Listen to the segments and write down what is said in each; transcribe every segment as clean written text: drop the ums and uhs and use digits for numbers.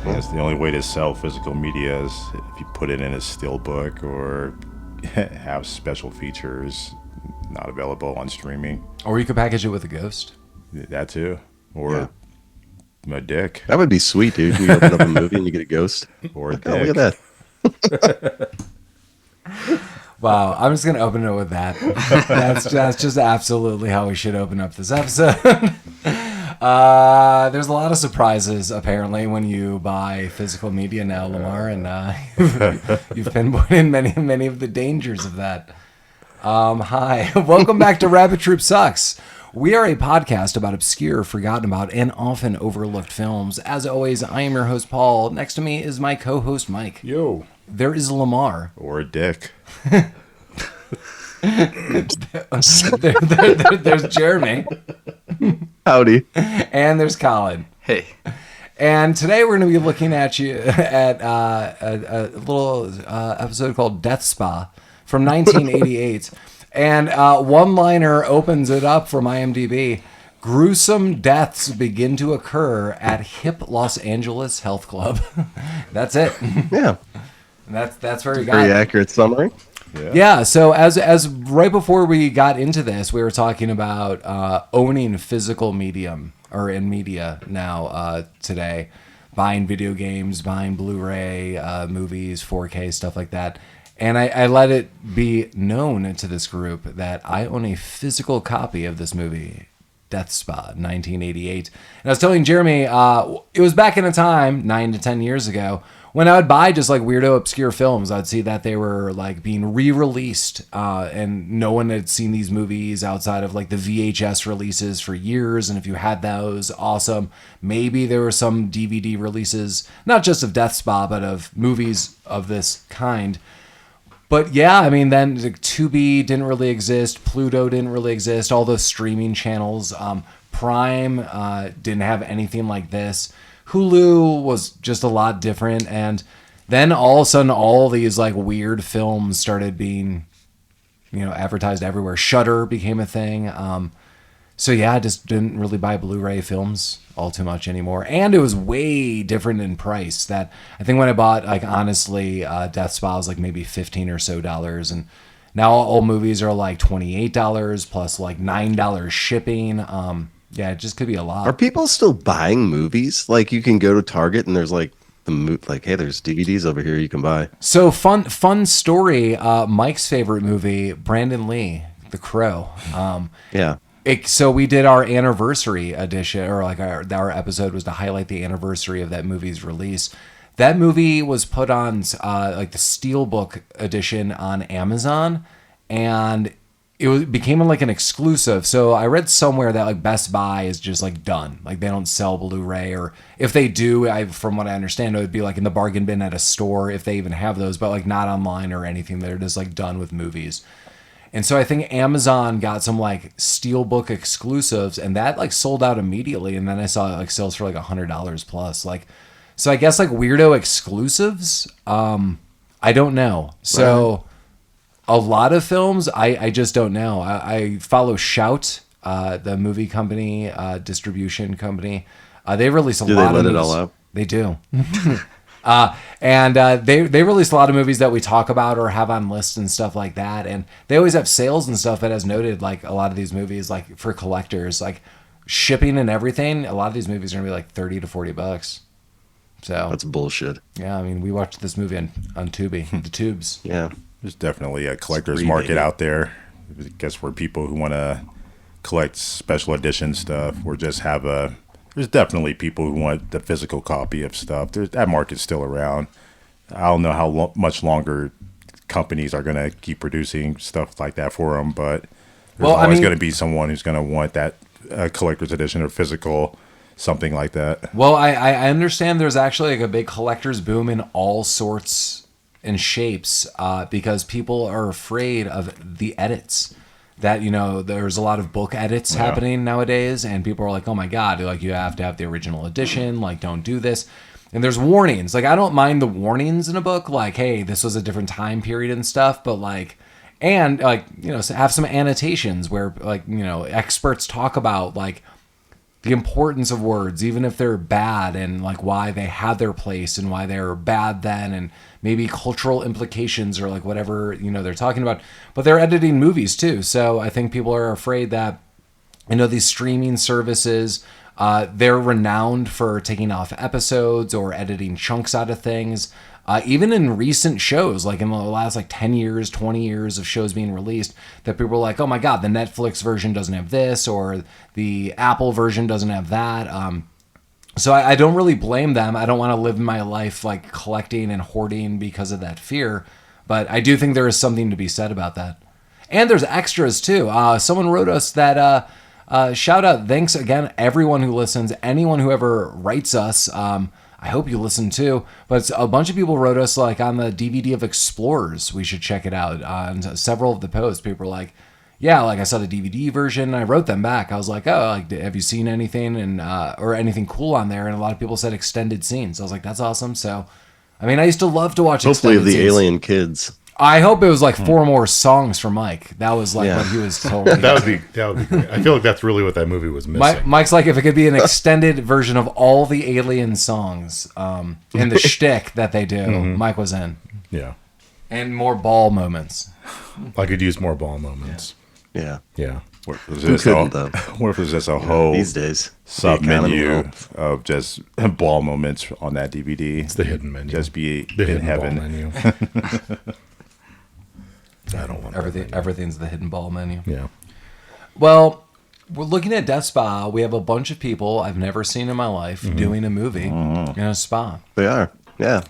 That's the only way to sell physical media is if you put it in a steel book or have special features not available on streaming. Or you could package it with a ghost. That too. Or a dick. That would be sweet, dude. You open up a movie and you get a ghost. Or a Oh, dick. look at that. Wow, I'm just gonna open it with that. That's just absolutely how we should open up this episode. There's a lot of surprises apparently when you buy physical media now, Lamar, and you've pinpointed many of the dangers of that. Hi, welcome back to Rabbit Troop Sucks. We are a podcast about obscure, forgotten about, and often overlooked films. As always, I am your host, Paul. Next to me is my co-host, Mike. Yo. There is Lamar. Or a dick. There's Jeremy. Howdy. And there's Colin. Hey. And today we're going to be looking at a little episode called Death Spa from 1988. And one-liner opens it up from IMDb. Gruesome deaths begin to occur at hip Los Angeles health club. That's it. Yeah. That's where you got Very it. accurate summary. Yeah, so as right before we got into this, we were talking about owning physical medium or in media now today, buying video games, buying Blu-ray, movies, 4K, stuff like that. And I let it be known to this group that I own a physical copy of this movie, Death Spa, 1988. And I was telling Jeremy, it was back in a time, 9 to 10 years ago, when I would buy just like weirdo obscure films. I'd see that they were like being re-released, and no one had seen these movies outside of like the VHS releases for years. And if you had those, awesome. Maybe there were some DVD releases, not just of Death Spa, but of movies of this kind. But yeah, I mean, then like, Tubi didn't really exist. Pluto didn't really exist. All those streaming channels. Prime didn't have anything like this. Hulu was just a lot different. And then all of a sudden, all these like weird films started being, advertised everywhere. Shudder became a thing. So yeah, I just didn't really buy Blu-ray films all too much anymore. And it was way different in price. That I think when I bought, like, honestly, Death Spa was like maybe $15 or so. And now all movies are like $28 plus like $9 shipping. Yeah, it just could be a lot. Are people still buying movies? Like, you can go to Target and there's like hey, there's DVDs over here you can buy. So fun story. Mike's favorite movie, Brandon Lee, The Crow. Yeah. So we did our anniversary edition, or like our episode was to highlight the anniversary of that movie's release. That movie was put on like the Steelbook edition on Amazon, and became like an exclusive. So I read somewhere that like Best Buy is just like done. Like they don't sell Blu-ray, or if they do, from what I understand, it would be like in the bargain bin at a store if they even have those, but like not online or anything. They're just like done with movies. And so I think Amazon got some like Steelbook exclusives, and that like sold out immediately. And then I saw it like sells for like $100 plus. Like, so I guess like weirdo exclusives. I don't know. So a lot of films, I just don't know. I follow Shout, the movie company, distribution company. They release a lot of movies. Do they let it all out? They do. And they release a lot of movies that we talk about or have on lists and stuff like that. And they always have sales and stuff. But as noted, like a lot of these movies, like for collectors, like shipping and everything, a lot of these movies are gonna be like $30 to $40. So That's bullshit. yeah, I mean, we watched this movie on Tubi, the tubes. Yeah. There's definitely a collector's Screaming. market out there. I guess for people who want to collect special edition stuff or just have there's definitely people who want the physical copy of stuff. That market's still around. I don't know how much longer companies are going to keep producing stuff like that for them, but there's always going to be someone who's going to want that collector's edition or physical, something like that. Well, I understand there's actually like a big collector's boom in all sorts and shapes because people are afraid of the edits. That, there's a lot of book edits happening nowadays, and people are like, oh my God, like you have to have the original edition, like don't do this. And there's warnings. Like, I don't mind the warnings in a book, like, hey, this was a different time period and stuff, but like, and like, have some annotations where like, experts talk about like the importance of words, even if they're bad, and like why they had their place and why they're bad then, and maybe cultural implications or like whatever, they're talking about. But they're editing movies too. So I think people are afraid that, these streaming services, they're renowned for taking off episodes or editing chunks out of things. Even in recent shows, like in the last 10 years, 20 years of shows being released, that people are like, oh my God, the Netflix version doesn't have this, or the Apple version doesn't have that. So I don't really blame them. I don't want to live my life like collecting and hoarding because of that fear. But I do think there is something to be said about that. And there's extras too. Someone wrote us that, shout out, thanks again, everyone who listens, anyone who ever writes us. I hope you listen too. But a bunch of people wrote us like on the DVD of Explorers. We should check it out. On several of the posts, people were like, yeah, like I saw the DVD version. I wrote them back. I was like, oh, like, have you seen anything and or anything cool on there? And a lot of people said extended scenes. I was like, that's awesome. So, I mean, I used to love to watch Hopefully extended the scenes. Alien Kids. I hope it was like 4 more songs for Mike. That was like what he was told. That would be great. I feel like that's really what that movie was missing. Mike's like, if it could be an extended version of all the Alien songs and the shtick that they do, Mike was in. Yeah. And more ball moments. I could use more ball moments. Yeah. Yeah. What if Who couldn't, though? What if there's just a whole These days. sub the economy menu helps. of just ball moments on that DVD? It's the hidden menu. Just be The in hidden heaven. ball menu. I don't want Everything's the hidden ball menu. Yeah. Well, we're looking at Death Spa. We have a bunch of people I've never seen in my life doing a movie in a spa. They are. Yeah.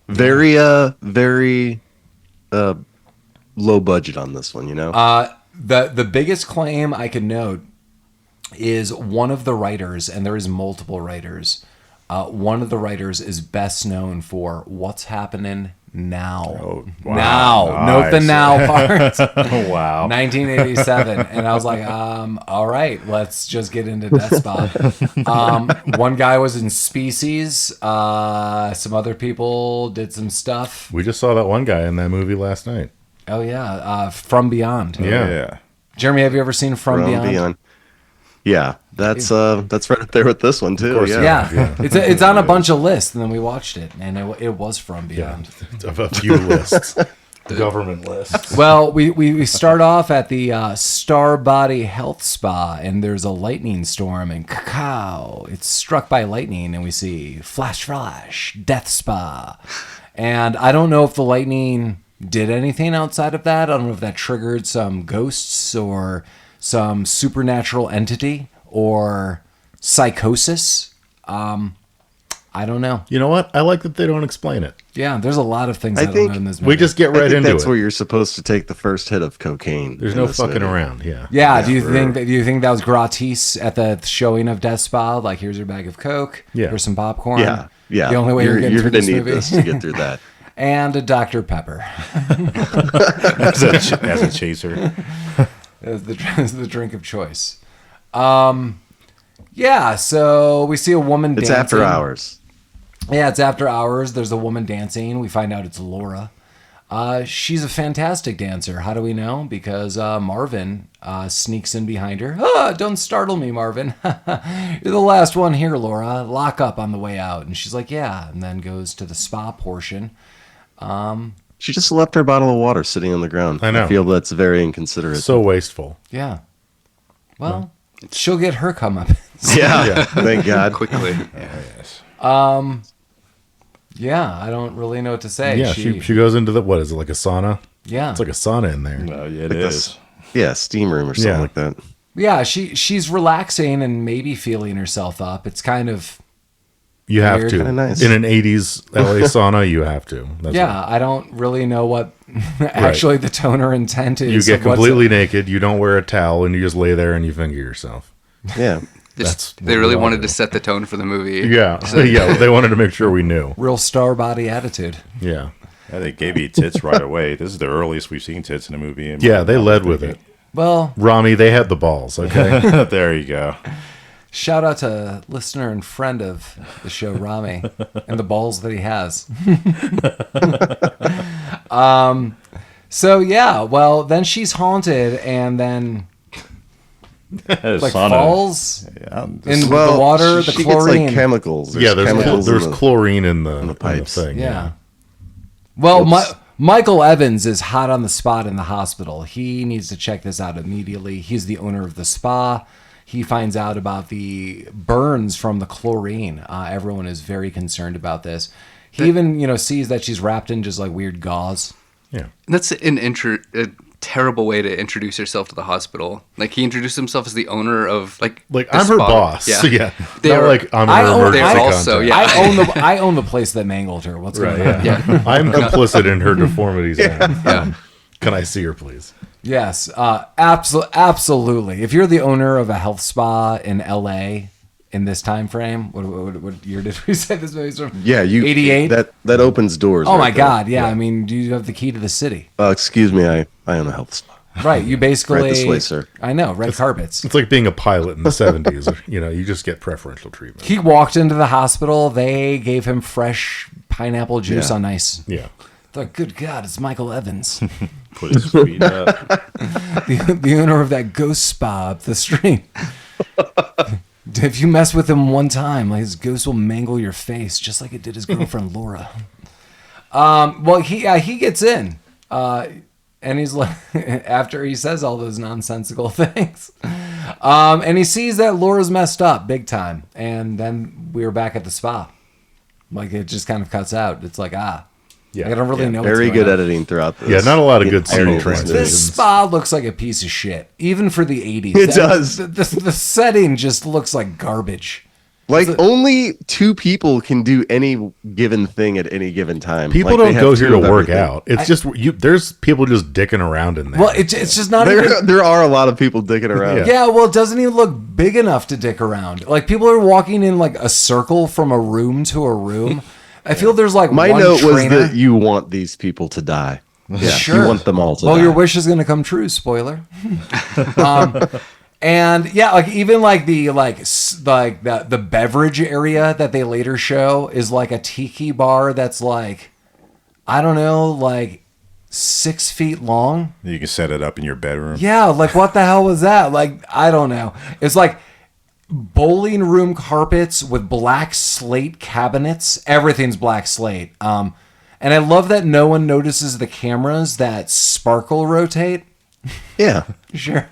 Very, very low budget on this one, The biggest claim I can note is one of the writers, and there is multiple writers. One of the writers is best known for What's Happening Now. Oh, wow. Now. Note the Nice. now part. Oh, wow. 1987. And I was like, all right, let's just get into Death Spa. One guy was in Species. Some other people did some stuff. We just saw that one guy in that movie last night. Oh, yeah. From Beyond. Yeah. Yeah. Jeremy, have you ever seen From Beyond? Yeah, that's right up there with this one too. course, Yeah. Yeah. It's on a bunch of lists, and then we watched it, and it was From Beyond. Of a few lists. The government lists. Well, we start off at the Star Body Health Spa, and there's a lightning storm, and cacao. It's struck by lightning, and we see flash, Death Spa. And I don't know if the lightning did anything outside of that. I don't know if that triggered some ghosts or some supernatural entity or psychosis. I don't know. You know what? I like that they don't explain it. Yeah, there's a lot of things I don't think know in this movie. We just get I right think into that's it. where you're supposed to take the first hit of cocaine. There's in no this fucking movie. around. Yeah. Yeah, do you think that was gratis at the showing of Death Spa? Like, here's your bag of Coke, Yeah. here's some popcorn. Yeah, yeah. The only way you're getting through gonna this need movie. this to get through that. And a Dr. Pepper As a chaser. as the drink of choice. Yeah, so we see a woman It's dancing. after hours. Yeah, it's after hours. There's a woman dancing. We find out it's Laura. She's a fantastic dancer. How do we know? Because Marvin sneaks in behind her. Don't startle me, Marvin. You're the last one here, Laura. Lock up on the way out. And she's like, yeah. And then goes to the spa portion. She just left her bottle of water sitting on the ground. I know. I feel that's very inconsiderate. So wasteful. Yeah. Well, she'll get her come up. yeah, thank God. Quickly. Yes. Yeah, I don't really know what to say. Yeah, she goes into what is it, like a sauna? yeah. It's like a sauna in there. Yeah, it Like is. this- Yeah, steam room or something Yeah. like that. Yeah, she's relaxing and maybe feeling herself up. It's kind of You have Weird. to. Kinda nice. In an 80s LA sauna, you have to. That's yeah. I don't really know what actually the tone or intent is. You get of what's- completely naked, you don't wear a towel, and you just lay there and you finger yourself. Yeah. Just, That's they what really we all wanted do. to set the tone for the movie. Yeah. Yeah, they wanted to make sure we knew. real star body attitude. Yeah. Yeah, they gave you tits right away. This is the earliest we've seen tits in a movie. in Yeah, my they led with thinking. it. Well, Rami, they had the balls, okay? There you go. shout out to listener and friend of the show, Rami, and the balls that he has. So yeah, well then she's haunted, and then like sauna. falls Yeah, in this- the water, the she chlorine. gets like chemicals. There's chemicals there's in the- chlorine in the pipes. thing. Yeah. Well, Whoops. Michael Evans is hot on the spot in the hospital. He needs to check this out immediately. He's the owner of the spa. He finds out about the burns from the chlorine. Everyone is very concerned about this. He even, sees that she's wrapped in just like weird gauze. Yeah. That's a terrible way to introduce yourself to the hospital. Like he introduced himself as the owner of Like the I'm her spa. boss. Yeah. They Not are- like I'm I her own- emergency they're also- contact. yeah. I own the place that mangled her. What's Right. going on? Yeah. I'm complicit in her deformities. Yeah. Yeah. Can I see her, please? Yes, absolutely. If you're the owner of a health spa in LA in this time frame, what year did we say this movie's from? Yeah, 88. That opens doors. Oh right my there. God! Yeah, I mean, do you have the key to the city? Excuse me, I own a health spa. Right. You basically. Right this way, sir. I know. Red carpets. It's like being a pilot in the 70s. You just get preferential treatment. He walked into the hospital. They gave him fresh pineapple juice Yeah. on ice. Yeah. They're like, good God, it's Michael Evans, Put his feet up. the owner of that ghost spa up the street. If you mess with him one time, like his ghost will mangle your face, just like it did his girlfriend Laura. Well, he gets in, and he's like, after he says all those nonsensical things, and he sees that Laura's messed up big time, and then we're back at the spa. Like it just kind of cuts out. It's like Yeah. I don't really know. what's Very going good on. editing throughout this. Yeah, not a lot of good entire scene movie. transitions. This spa looks like a piece of shit, even for the 80s. It does. The setting just looks like garbage. Like only two people can do any given thing at any given time. People Like, they don't have go two here to of work everything. out. It's just there's people just dicking around in there. Well, it's just not even. There are a lot of people dicking around. Yeah. Yeah, well, it doesn't even look big enough to dick around. Like people are walking in like a circle from a room to a room. I feel there's like My one note was trainer. that you want these people to die. Yeah, Sure. you want them all to Well, die. your wish is going to come true. Spoiler. And yeah, like even like the beverage area that they later show is like a tiki bar that's like, I don't know, like 6 feet long. You can set it up in your bedroom. Yeah, like what the hell was that? Like I don't know. It's like bowling room carpets with black slate cabinets. Everything's black slate. And I love that no one notices the cameras that sparkle rotate. Yeah. Sure.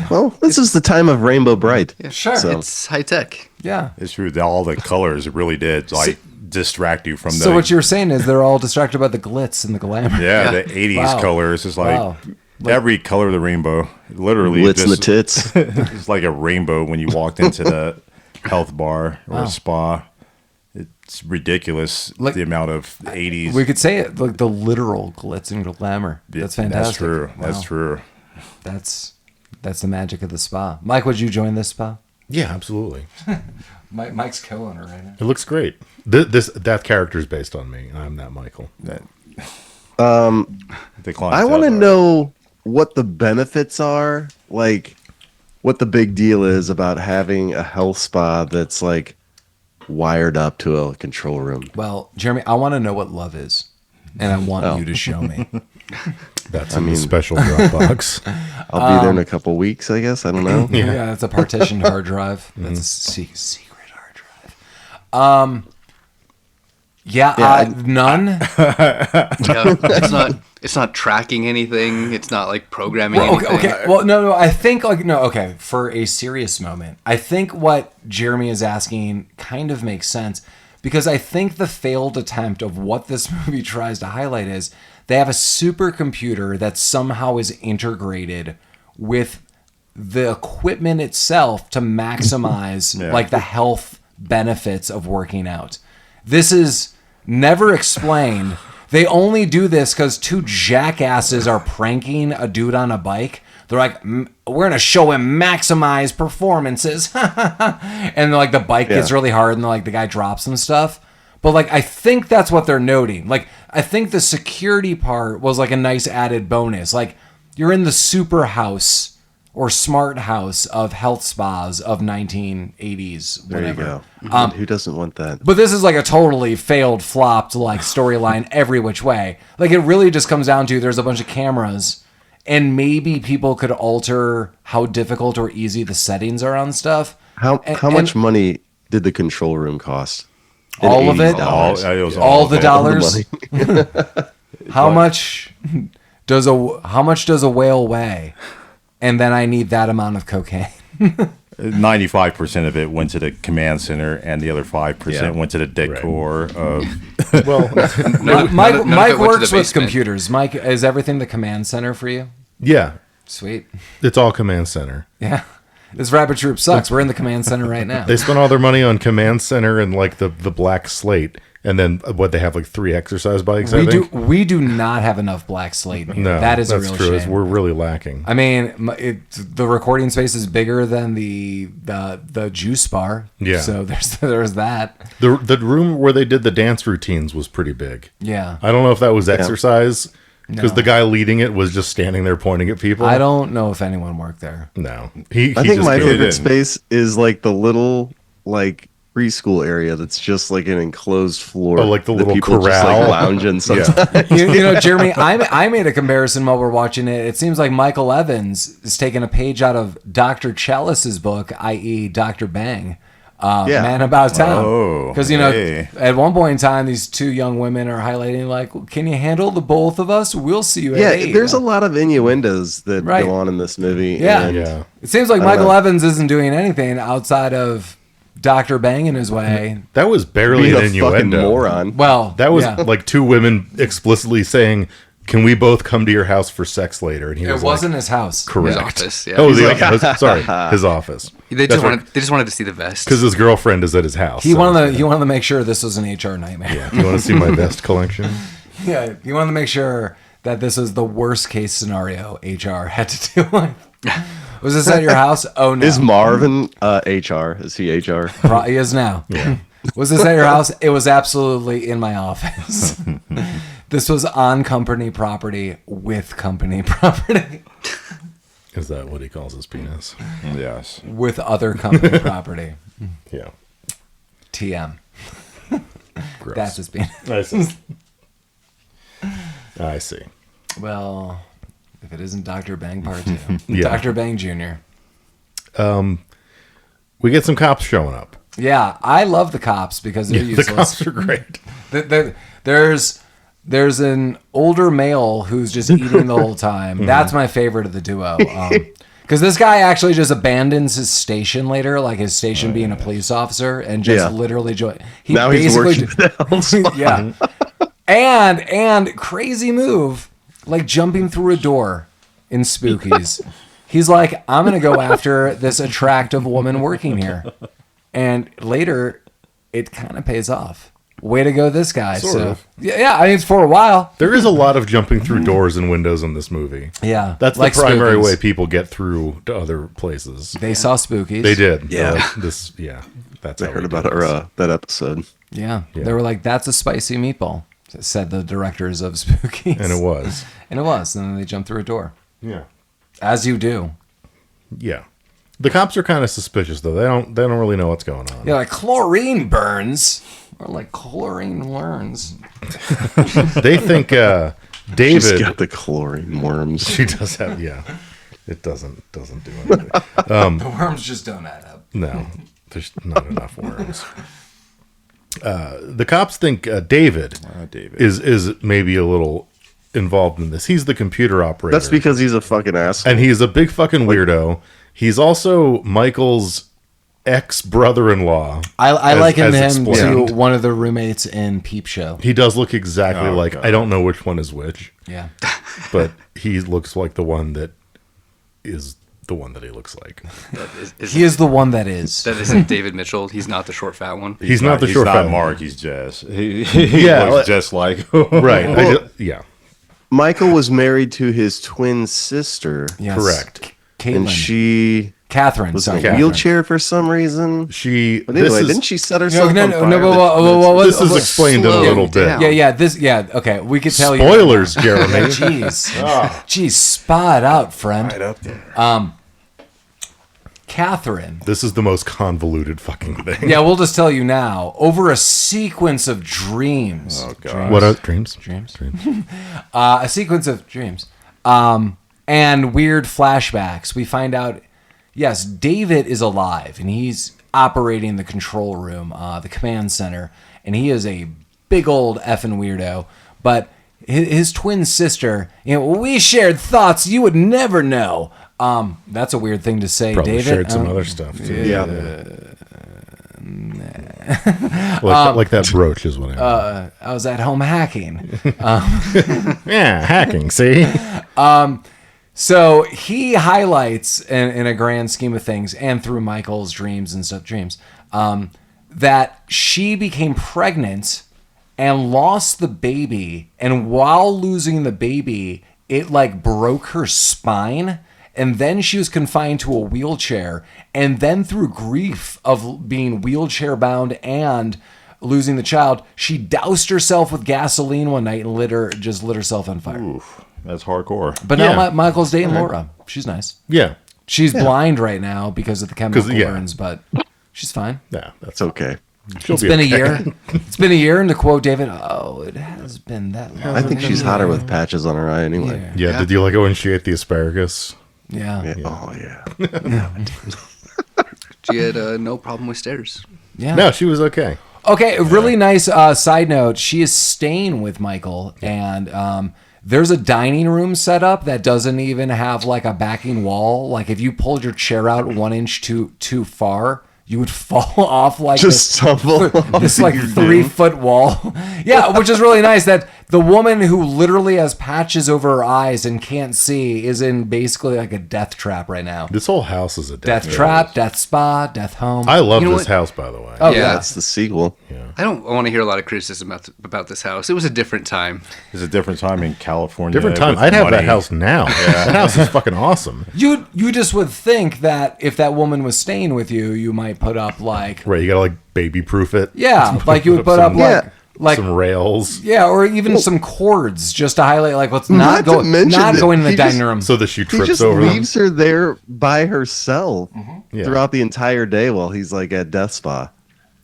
Well, this is the time of Rainbow Bright. Sure. So- It's high tech. Yeah. It's true. All the colors really did like distract you from the. So what you're saying is they're all distracted by the glitz and the glamour. yeah, the '80s Wow. colors is like Wow. every color of the rainbow. Literally, Blitz in the just- tits. it's like a rainbow when you walked into the health bar or Wow. a spa. It's ridiculous Like- the amount of '80s. We could say it like the literal glitz and glamour. That's fantastic. That's true. That's Wow. true. That's the magic of the spa. Mike, would you join this spa? yeah, absolutely. Mike's co-owner right now. It looks great. That character is based on me. I'm that Michael. That, I want to know what the benefits are, like what the big deal is about having a health spa that's like wired up to a control room. Well, Jeremy, I want to know what love is, and I want you to show me. That's in the special Dropbox. I'll be there in a couple weeks, I guess. I don't know. Yeah, that's a partitioned hard drive. That's a secret hard drive. None. Yeah, it's not tracking anything. It's not like programming Okay, anything. okay. Well, no. I think okay. For a serious moment, I think what Jeremy is asking kind of makes sense because I think the failed attempt of what this movie tries to highlight is they have a supercomputer that somehow is integrated with the equipment itself to maximize Yeah. like the health benefits of working out. This is never explained. They only do this because two jackasses are pranking a dude on a bike. They're like, we're going to show him maximize performances. And like the bike gets Yeah. really hard and like the guy drops and stuff. But like, I think that's what they're noting. Like, I think the security part was like a nice added bonus. Like you're in the super house or smart house of health spas of 1980s, There whatever. you go. Who doesn't want that? But this is like a totally failed, flopped like storyline every which way. Like it really just comes down to there's a bunch of cameras and maybe people could alter how difficult or easy the settings are on stuff. How And- much money did the control room cost? All of it? $80. It was All the of it. dollars. How much does a whale weigh? And then I need that amount of cocaine. 95% of it went to the command center, and the other 5% Yeah. went to the decor of. Well, Mike, none of Mike it went to works the with basement. computers. Mike, is everything the command center for you? yeah, Sweet. it's all command center. Yeah. This Rapid Troop sucks. We're in the command center right now. They spent all their money on command center and like the black slate, and then what they have like 3 exercise bikes. I think. We do not have enough black slate in here. No, that is that's a real true. shame. We're really lacking. I mean, the recording space is bigger than the juice bar. Yeah. So there's that. The room where they did the dance routines was pretty big. Yeah. I don't know if that was exercise because No. the guy leading it was just standing there pointing at people. I don't know if anyone worked there. No, he I think just my goes- favorite in. space is like the little like preschool area that's just like an enclosed floor. Oh, like the that little people just corral? like lounging sometimes. you know, Jeremy, I made a comparison while we're watching it. It seems like Michael Evans is taking a page out of Dr. Chalice's book, i.e., Dr. Bang. Yeah. Man About Town. Oh, Because, you know, hey. at one point in time, these 2 young women are highlighting, like, can you handle the both of us? We'll see you at Yeah, 8. there's a lot of innuendos that Right. go on in this movie. Yeah. and Yeah. It seems like I don't Michael know. Evans isn't doing anything outside of Dr. Banging his way. That was barely being an a fucking innuendo. moron. Well, That was yeah. like 2 women explicitly saying, "Can we both come to your house for sex later?" And he It was wasn't his house. like, "Correct." His office, yeah. Oh, He's sorry, his office. They just wanted to see the vest. Because his girlfriend is at his house. He so- wanted to make sure this was an HR nightmare. Yeah. You want to see my vest collection? Yeah, you wanted to make sure that this is the worst case scenario HR had to deal with. Was this at your house? Oh no, Is Marvin HR? Is he HR? He is now. Yeah. Was this at your house? It was absolutely in my office. This was on company property with company property Is that what he calls his penis? Yes. with other company property. Yeah. TM. Gross. That's his penis. I see. I see. Well, if it isn't Dr. Bang Part 2. Yeah. Dr. Bang Jr. We get some cops showing up. Yeah, I love the cops because they're The useless. cops are great. There's an older male who's just eating the whole time. That's my favorite of the duo. Because this guy actually just abandons his station later, like his station being a police officer, and just Yeah. literally join. He Now he's basically working for the Hell Squad. yeah, and crazy move, like jumping through a door in Spookies. He's like, I'm gonna go after this attractive woman working here, and later, it kind of pays off. Way to go, this guy. Sort of. Yeah. I mean, it's for a while. There is a lot of jumping through doors and windows in this movie. Yeah, That's like the primary Spookies. way people get through to other places. They saw Spookies. They did. Yeah. That's I how heard we about did this. that episode. Yeah. Yeah. They were like, "That's a spicy meatball," said the directors of Spookies. And it was. And it was. And then they jumped through a door, Yeah. as you do. Yeah. The cops are kind of suspicious though. They don't really know what's going on. Yeah, like chlorine burns, or like chlorine learns. They think She's David got the chlorine worms. she does have it doesn't do anything. The worms just don't add up. No. There's not enough worms. The cops think David David. is maybe a little involved in this. He's the computer operator. That's because he's a fucking asshole. And he's a big fucking weirdo. He's also Michael's ex-brother-in-law. I as- liken as him explained. to one of the roommates in Peep Show. He does look exactly Oh, like God. I don't know which one is which, Yeah. but he looks like the one that is the one that he looks like. He is the one that is. That isn't David Mitchell. He's not the short fat one. He's not the He's short not fat Mark. He's Jess. He Yeah, looks like- just like. Right. Well- Yeah. Michael was married to his twin sister, Yes. Correct. Caitlin. and she Catherine. was Sorry, in a Catherine. wheelchair for some reason. She But this anyway, is, didn't she set No, herself no, on no, fire? no, this is explained in a slow little bit. down. Yeah. Okay. We could tell Spoilers, you. Jeremy. Jeez. Jeez, spot out, friend. Right up there. Catherine. This is the most convoluted fucking thing. Yeah, we'll just tell you now. Over a sequence of dreams. Oh, God. What are dreams? Dreams? Dreams. A sequence of dreams. and weird flashbacks. We find out, yes, David is alive and he's operating the control room, the command center, and he is a big old effing weirdo. But his twin sister, we shared thoughts you would never know. That's a weird thing to say, Probably David. shared some other stuff too. Yeah. Like that brooch is what I mean. I was at home hacking. Yeah, hacking. See, So he highlights, in a grand scheme of things, and through Michael's dreams and stuff, that she became pregnant and lost the baby, and while losing the baby, it like broke her spine, and then she was confined to a wheelchair, and then through grief of being wheelchair bound and losing the child, she doused herself with gasoline one night and lit herself on fire. Oof, that's hardcore. But Yeah. now Michael's dating Laura. She's nice. yeah, She's blind right now because of the chemical yeah. burns, but she's fine. yeah, that's It's okay. she'll It's be been a okay. year. It's been a year, and to quote David, "Oh, it has been that long." I think she's hotter with patches on her eye anyway. Yeah. Yeah, did you like it when she ate the asparagus? Yeah. Yeah. Oh yeah. She had no problem with stairs. Yeah. No, she was okay. Okay, a really nice side note. She is staying with Michael, and there's a dining room set up that doesn't even have like a backing wall. Like if you pulled your chair out 1 inch too far, you would fall off like Just stumble. this like 3-foot wall. Yeah, which is really nice that the woman who literally has patches over her eyes and can't see is in basically like a death trap right now. This whole house is a Death trap, death spa, death home. I love You know this what? house, by the way. Oh, Yeah. yeah. That's the sequel. I don't want to hear a lot of criticism about this house. It was a different time. It's a different time in California. Different time. with I'd have that money. house now. That house is fucking awesome. You just would think that if that woman was staying with you, you might put up like Right, you gotta like baby proof it. yeah, like you would put up Yeah. like Some rails yeah, or even some cords just to highlight like what's Not not to mention not that going in the he dining just- room. so that she He trips just over them. leaves her there by herself Yeah. throughout the entire day while he's like at death spa,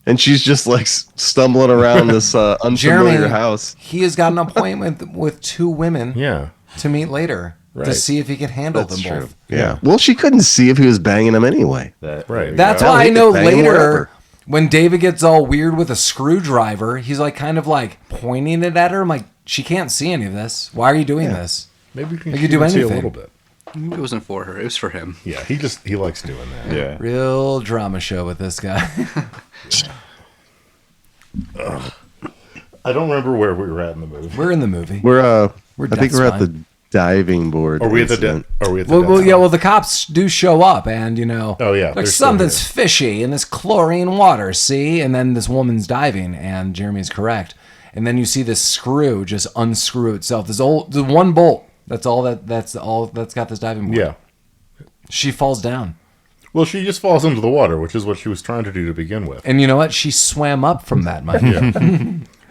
and she's just like stumbling around this unfamiliar Jeremy, house. he has got an appointment with 2 women Yeah. to meet later to Right. see if he can handle That's them true. both. Yeah. Well, she couldn't see if he was banging him anyway. Right. That's Yeah, why I he could know bang later wherever. when David gets all weird with a screwdriver, he's like kind of like pointing it at her. I'm like, she can't see any of this. Why are you doing this? Maybe you can, They could do see a anything. little bit. It wasn't for her. It was for him. Yeah, he likes doing that. Yeah. Real drama show with this guy. I don't remember where we were at in the movie. We're in the movie. We're We're I think death we're at spy. the diving board. Are we at the incident. Are we at the Well, yeah. Well, the cops do show up, and Oh, yeah, like they're still something's fishy in this chlorine water. See, and then this woman's diving, and Jeremy's correct. And then you see this screw just unscrew itself. The one bolt. That's all that's got this diving board. Yeah. She falls down. Well, she just falls into the water, which is what she was trying to do to begin with. And you know what? She swam up from that, Mike.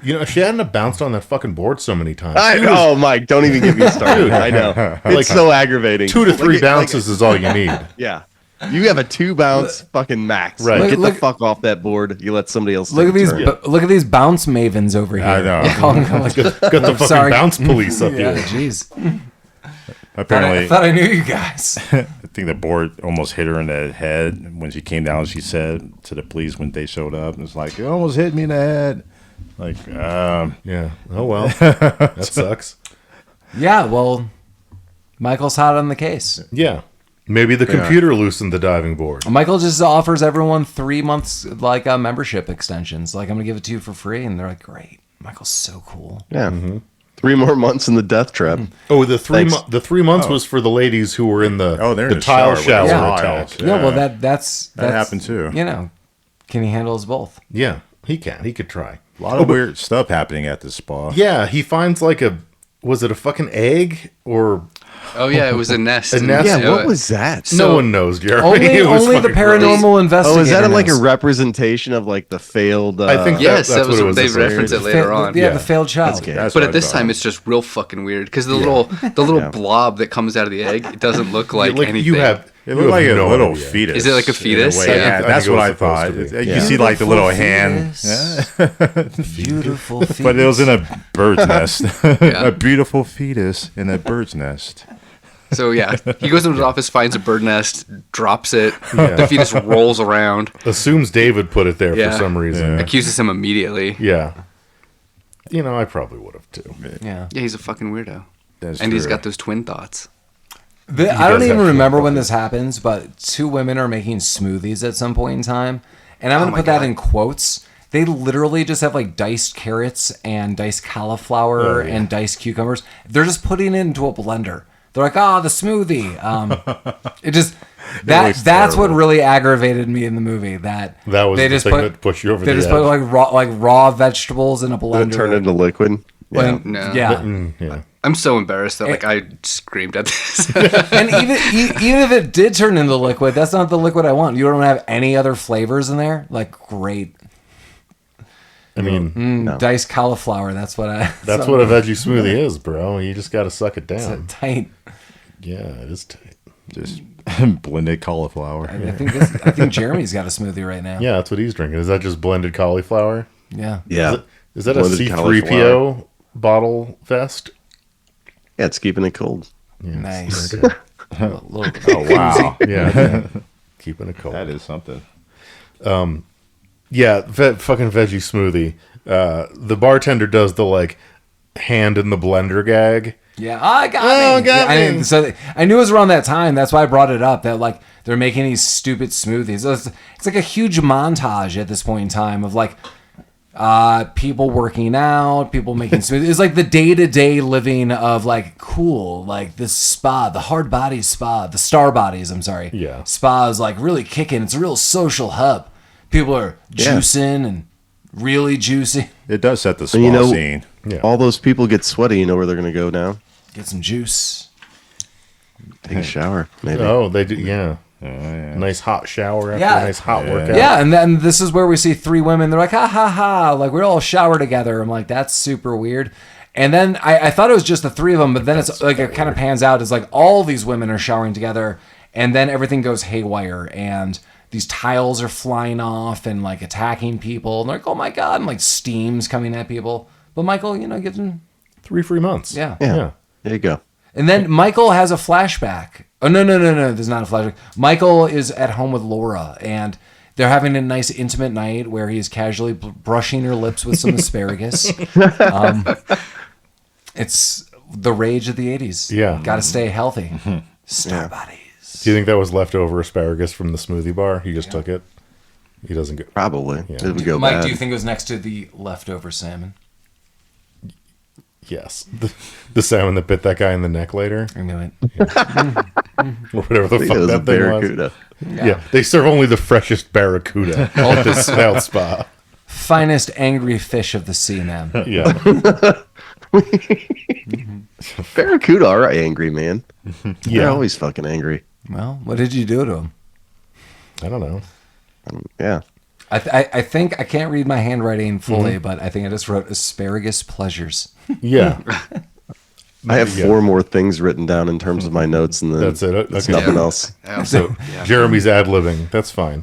You know, if she hadn't have bounced on that fucking board so many times. I know, Mike. Don't even get me started. I know. It's Like, so aggravating. 2 to 3 Like, bounces is all you need. yeah. You have a 2 bounce fucking max. Right. Get Look- the fuck off that board. You let somebody else. Look take at these. a turn. Look at these bounce mavens over here. I know. They call them like, Got the fucking sorry. bounce police up yeah, here. jeez. I Apparently, thought I knew you guys. I think the board almost hit her in the head when she came down. She said to the police when they showed up, "It's like it almost hit me in the head." Like, Yeah. Oh, well. That sucks. Yeah. Well, Michael's hot on the case. Yeah. Maybe the computer loosened the diving board. Michael just offers everyone 3 months like membership extensions. Like, I'm gonna give it to you for free, and they're like, "Great." Michael's so cool. Yeah. 3 more months in the death trap. Oh, the 3 Thanks. the 3 months was for the ladies who were in the they're in the tile shower shower with the attack. tiles. Yeah. Well, Yeah. that's That happened too. You know, can he handle us both? Yeah, he can. He could try. a lot of weird stuff happening at the spa. Yeah, he finds like was it a fucking egg or Oh yeah, it was a nest. A nest? Yeah, You know, what was that? no one knows, Jeremy. Only, It was only the fucking gross. paranormal investigator. Oh, is that like a knows. representation of like the failed? I think Yes, that's that was what it what was. they It's like- reference it The later fa- on. Yeah, Yeah. the failed child. That's gay. That's But what at this I thought. time, it's just real fucking weird because the little Yeah. blob that comes out of the egg, it doesn't look like anything. you have. It you looked like have a no little idea. fetus. Is it like a in fetus? way. Yeah. Yeah, I that's think it what was I supposed thought. to be. You see like the little hand, Fetus. Beautiful fetus. but it was in a bird's nest. Yeah. A beautiful fetus in a bird's nest. So yeah, he goes into his office, finds a bird nest, drops it. The fetus rolls around, Assumes David put it there Yeah. for some reason. accuses him immediately. Yeah. You know, I probably would have too. Yeah. Yeah, he's a fucking weirdo. That's And he's true. got those twin thoughts. I don't does even have remember twin when this happens, but two women are making smoothies at some point in time. And I'm going to my put that God. in quotes. They literally just have like diced carrots and diced cauliflower and diced cucumbers. They're just putting it into a blender. They're like, the smoothie. It just looks that's what terrible. really aggravated me in the movie. That That was they the just thing that pushed you over They the just edge. put like raw vegetables in a blender. Did it turn into liquid? Yeah. And- No. yeah. Yeah. I'm so embarrassed that like I screamed at this. And even if it did turn into liquid, that's not the liquid I want. You don't have any other flavors in there? Like, great. I mean, Diced cauliflower. That's what I. that's what a veggie smoothie is, bro. You just got to suck it down. tight. Yeah, it is tight. Just blended cauliflower. I think Jeremy's got a smoothie right now. Yeah, that's what he's drinking. Is that just blended cauliflower? Yeah. Yeah. Is that a Blended C3PO bottle vest? Yeah, it's keeping it cold. Nice. Oh wow, Yeah. Keeping it cold. that is something. Yeah, fucking veggie smoothie. The bartender does the like hand in the blender gag. Yeah, I got Oh, me. got Yeah, me. so I knew it was around that time. That's why I brought it up. That like they're making these stupid smoothies. So it's like a huge montage at this point in time of like people working out, people making smoothies. It's like the day-to-day living of like cool, like this spa, the Hard Bodies spa, the Star Bodies. I'm sorry. Yeah. Spa is like really kicking. It's a real social hub. People are juicing and really juicing. It does set the spa And you know, scene. Yeah. all those people get sweaty. You know where they're going to go now? Get some juice. Take a shower, maybe. Oh, they do. Yeah. Oh, yeah. Nice hot shower after Yeah. a nice hot workout. Yeah, and then this is where we see three women. They're like, ha ha ha, like we're all shower together. I'm like, that's super weird. And then I thought it was just the three of them, but then it's like it kind of pans out as like all these women are showering together, and then everything goes haywire, and these tiles are flying off and like attacking people. And they're like, oh my god, and like steam's coming at people. But Michael, gives them 3 free months. yeah. Yeah. There you go. And then Michael has a flashback. Oh, no. There's not a flashback. Michael is at home with Laura, and they're having a nice intimate night where he's casually brushing her lips with some asparagus. It's the rage of the 80s. Yeah. Got to stay healthy. Star bodies. Do you think that was leftover asparagus from the smoothie bar? He just took it. He doesn't get. Probably. Yeah. It would go Mike, bad. do you think it was next to the leftover salmon? Yes, the salmon that bit that guy in the neck later, I knew it. or whatever the I think fuck it was a that thing was. barracuda. Yeah, they serve only the freshest barracuda at this health spa. Finest angry fish of the sea, man. Yeah, Barracuda are angry, man. They're yeah. always fucking angry. Well, what did you do to him? I don't know. Yeah. I think I can't read my handwriting fully, but I think I just wrote asparagus pleasures. Yeah, I have Yeah. 4 more things written down in terms of my notes, and then that's it. it's Okay. nothing Yeah. else. Yeah. So Jeremy's ad libbing. That's fine.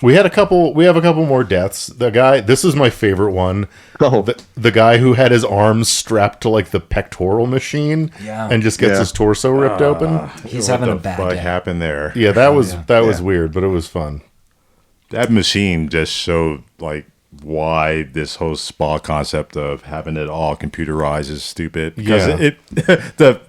We have a couple more deaths. The guy. This is my favorite one. Oh. The guy who had his arms strapped to like the pectoral machine, Yeah. and just gets Yeah. his torso ripped open. He's What having a the bad fuck day. happened there? Yeah, that was Yeah. weird, but it was fun. That machine just showed like why this whole spa concept of having it all computerized is stupid. Because Yeah. the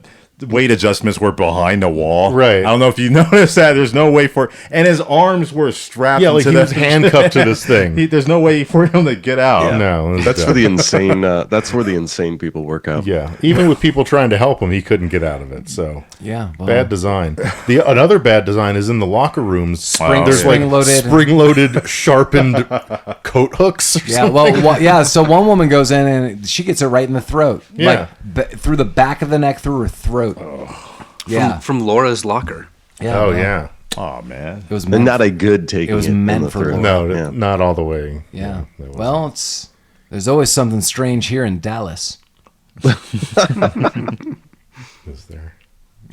weight adjustments were behind the wall. Right. I don't know if you noticed that. There's no way for, and his arms were strapped. Yeah, like into he was handcuffed to this thing. There's no way for him to get out. No, it was That's for dumb. the insane. That's where the insane people work out. Yeah, even with people trying to help him, he couldn't get out of it. So Yeah, well, bad design. Another bad design is in the locker rooms. There's like spring-loaded. spring-loaded, sharpened coat hooks. Or Yeah, something. well, yeah. So one woman goes in and she gets it right in the throat. Yeah. like through the back of the neck, through her throat. Yeah, From Laura's locker. yeah. Oh well, yeah. Oh man. It was And meant. not a good taking. It was in meant the for throat. No, Yeah. not all the way. yeah. that wasn't. Well, there's always something strange here in Dallas. Is there?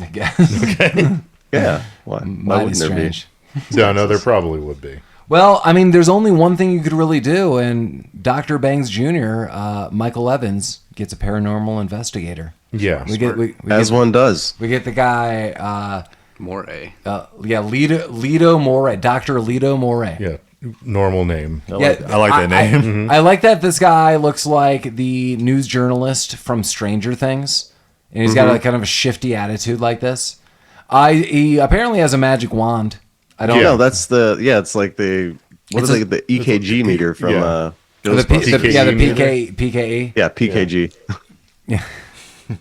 I guess. Yeah. Why Mighty wouldn't there be? strange. Yeah, no, there probably would be. Well, I mean, there's only one thing you could really do, and Dr. Bangs Jr., Michael Evans, gets a paranormal investigator. Yeah. We get As one does. we get the guy, Moray. Lido Moray, Dr. Lido Moray. Yeah. Normal name. I like that name. I like that this guy looks like the news journalist from Stranger Things, and he's got like kind of a shifty attitude like this. He apparently has a magic wand. I don't No, know. that's it's like the the EKG meter from The Ghostbusters. PKE. Yeah, PKG. Yeah.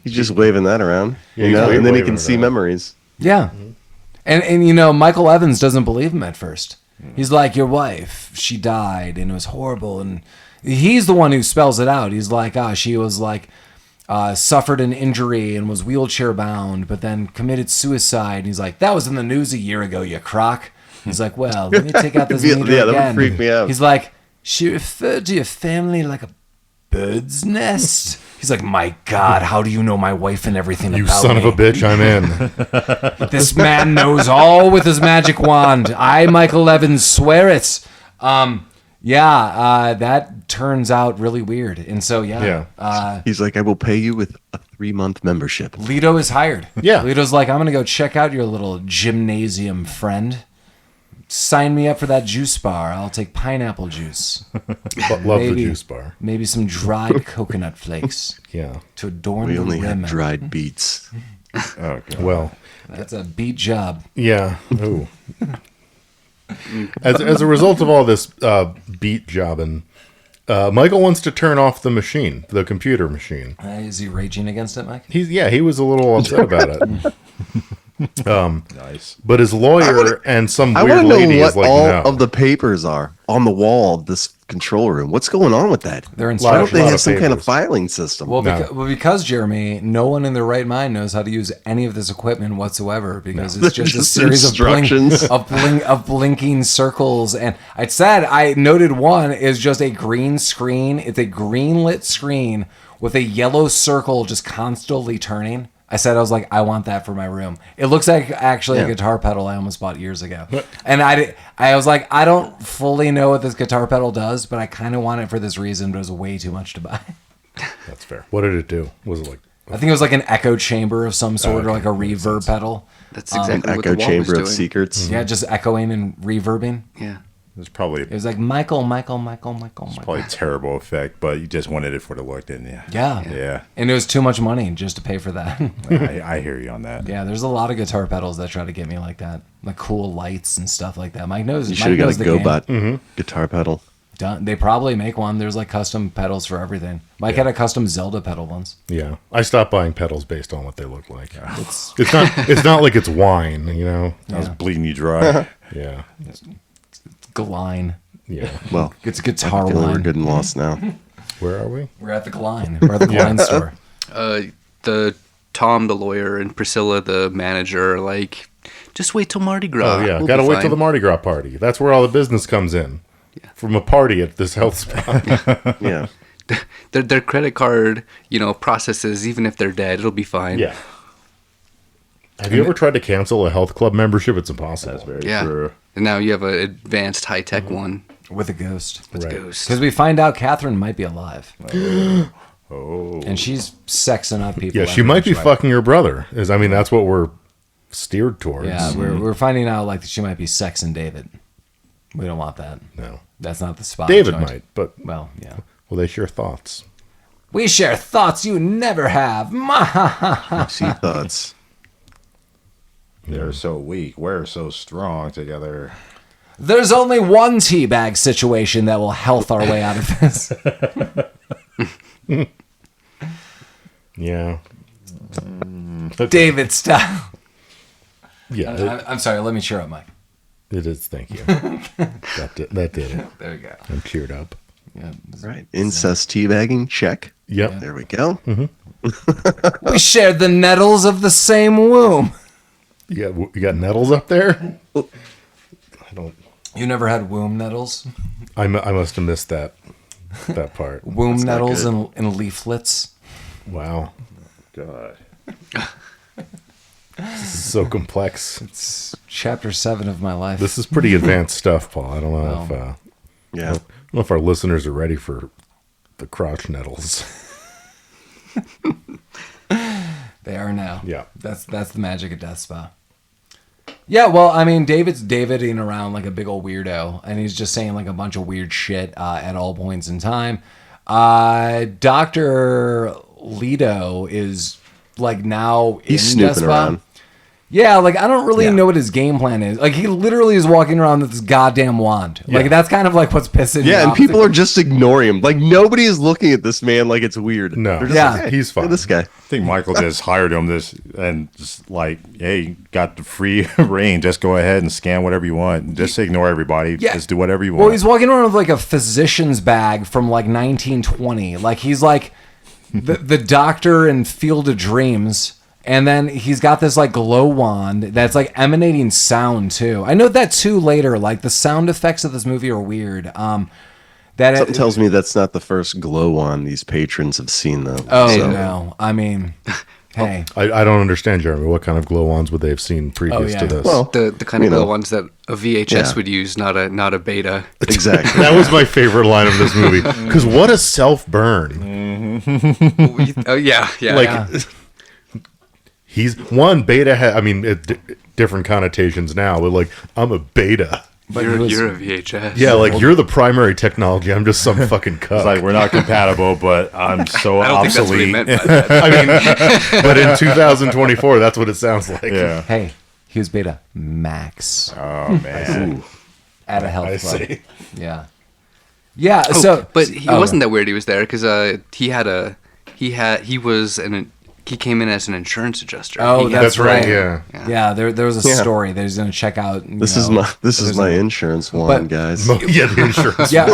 He's just waving that around, Yeah, you he's know, and then he waving can it see around. memories. Yeah. And you know, Michael Evans doesn't believe him at first. He's like, your wife, she died and it was horrible. And he's the one who spells it out. He's like, she was like, suffered an injury and was wheelchair bound, but then committed suicide. And he's like, that was in the news a year ago, you crock. He's like, well, let me take out this Yeah, meter that would again. freak me out. He's like, she referred to your family like a bird's nest. He's like, my God, how do you know my wife and everything You about son me? of a bitch, I'm in. This man knows all with his magic wand. I, Michael Evans, swear it. That turns out really weird. And so, He's like, I will pay you with a 3-month membership. Lido is hired. Yeah. Lido's like, I'm going to go check out your little gymnasium friend. Sign me up for that juice bar. I'll take pineapple juice. Love the Maybe. juice bar. Maybe some dried coconut flakes Yeah. to adorn We the only rim. have dried beets. Oh, God. Well, That's a beat job. yeah. Ooh. As a result of all this beat jobbing, Michael wants to turn off the machine, the computer machine. Is he raging against it, Mike? He was a little upset about it. Nice. But his lawyer and some I weird want to lady know is what like, all no. of the papers are on the wall of this control room. What's going on with that? They're in Why don't they lot have of some kind of papers. filing system? Well, No. because Jeremy, no one in their right mind knows how to use any of this equipment whatsoever because it's just a Just series instructions. of blinking circles. And I noted one is just a green screen. It's a green lit screen with a yellow circle just constantly turning. I was like, I want that for my room. It looks like actually a Yeah. guitar pedal I almost bought years ago. And I was like, I don't fully know what this guitar pedal does, but I kind of want it for this reason, but it was way too much to buy. That's fair. What did it do? Was it like I think it was like an echo chamber of some sort or like a reverb pedal. That's An exactly what the echo wall chamber was of doing. secrets. Yeah, just echoing and reverbing. Yeah. It's probably It was like Michael. probably a terrible effect, but you just wanted it for the look, didn't you? Yeah. Yeah. And it was too much money just to pay for that. I hear you on that. Yeah, there's a lot of guitar pedals that try to get me like that. Like cool lights and stuff like that. Mike knows. You Mike should have got knows a the game. GoBot guitar pedal. They probably make one. There's like custom pedals for everything. Mike had a custom Zelda pedal once. Yeah, I stopped buying pedals based on what they look like. It's It's not like it's wine, you know. I was bleeding you dry. Yeah, Gline. yeah. Well, It's guitar feeling we're line. good and lost now. Where are we? We're at the Gline. We're at the Gline store. The Tom, the lawyer, and Priscilla, the manager, are like, just wait till Mardi Gras. Oh yeah, We'll gotta be wait fine." till the Mardi Gras party. That's where all the business comes in. From a party at this health spa. Yeah. Their credit card, processes, even if they're dead, it'll be fine. Yeah. Have you ever tried to cancel a health club membership? It's impossible. That's very Yeah. true. And now you have an advanced high tech one With a ghost. with Right. Ghost. Because we find out Catherine might be alive. Oh. And she's sexing up people. Yeah, she every might be which way. fucking her brother. That's what we're steered towards. Yeah, we're finding out like she might be sexing David. We don't want that. No. That's not the spot. David joint. might, but Well, yeah. well, they share thoughts. We share thoughts you never have. See thoughts. They're so weak. We're so strong together. There's only one teabag situation that will health our way out of this. Yeah. David style. Yeah, I'm sorry. Let me cheer up, Mike. it is. Thank you. that did it. There we go. I'm cheered up. Yeah. Right. Incest teabagging. Check. Yep. There we go. We shared the nettles of the same womb. You got nettles up there? I don't. You never had womb nettles? I must have missed that part. Womb not nettles good. and leaflets. Wow. God. This is so complex. It's chapter 7 of my life. This is pretty advanced stuff, Paul. I don't know if Yeah. I don't know if our listeners are ready for the crotch nettles. They are now. Yeah. That's the magic of Death Spa. Yeah, well, I mean, David's Daviding around like a big old weirdo, and he's just saying like a bunch of weird shit at all points in time. Dr. Leto is like now He's in Death snooping Spa. around. Yeah, like I don't really Yeah. know what his game plan is. Like he literally is walking around with this goddamn wand. Like Yeah. that's kind of like what's pissing me Yeah, and off. people are just ignoring him. Like nobody is looking at this man like it's weird. No. They're just Yeah. like, hey, He's look fine. at this guy. I think Michael just hired him and just like, hey, got the free reign. Just go ahead and scan whatever you want. Just ignore everybody. Yeah. Just do whatever you Well, want. he's walking around with like a physician's bag from like 1920. Like he's like the doctor in Field of Dreams. And then he's got this like glow wand that's like emanating sound too. I know that too later. Like the sound effects of this movie are weird. Something tells me that's not the first glow wand these patrons have seen though. Oh So, no! I mean, hey. I don't understand, Jeremy. What kind of glow wands would they have seen previous yeah. to this? Well, The kind of you know. the ones that a VHS Yeah. would use, not a beta. Exactly. that was my favorite line of this movie. Because what a self burn! Oh yeah, yeah. Like Yeah. he's one beta. I mean, different connotations now, but like I'm a beta. you're, he was- you're a VHS. Yeah, like you're the primary technology. I'm just some fucking cuck. It's like we're not compatible, but I'm so I don't think that's what he obsolete. meant by that. I mean, but in 2024, that's what it sounds like. Yeah. Hey, he was beta max Oh man. at a health I club. see. Yeah. Yeah. Oh, So, but he oh, wasn't that weird. He was there because he came in as an insurance adjuster. Oh, He that's That's right. right. Yeah. Yeah, there was a Yeah. story that he's going to check out. you This is know, my insurance wand, guys. Yeah, the insurance. Yeah,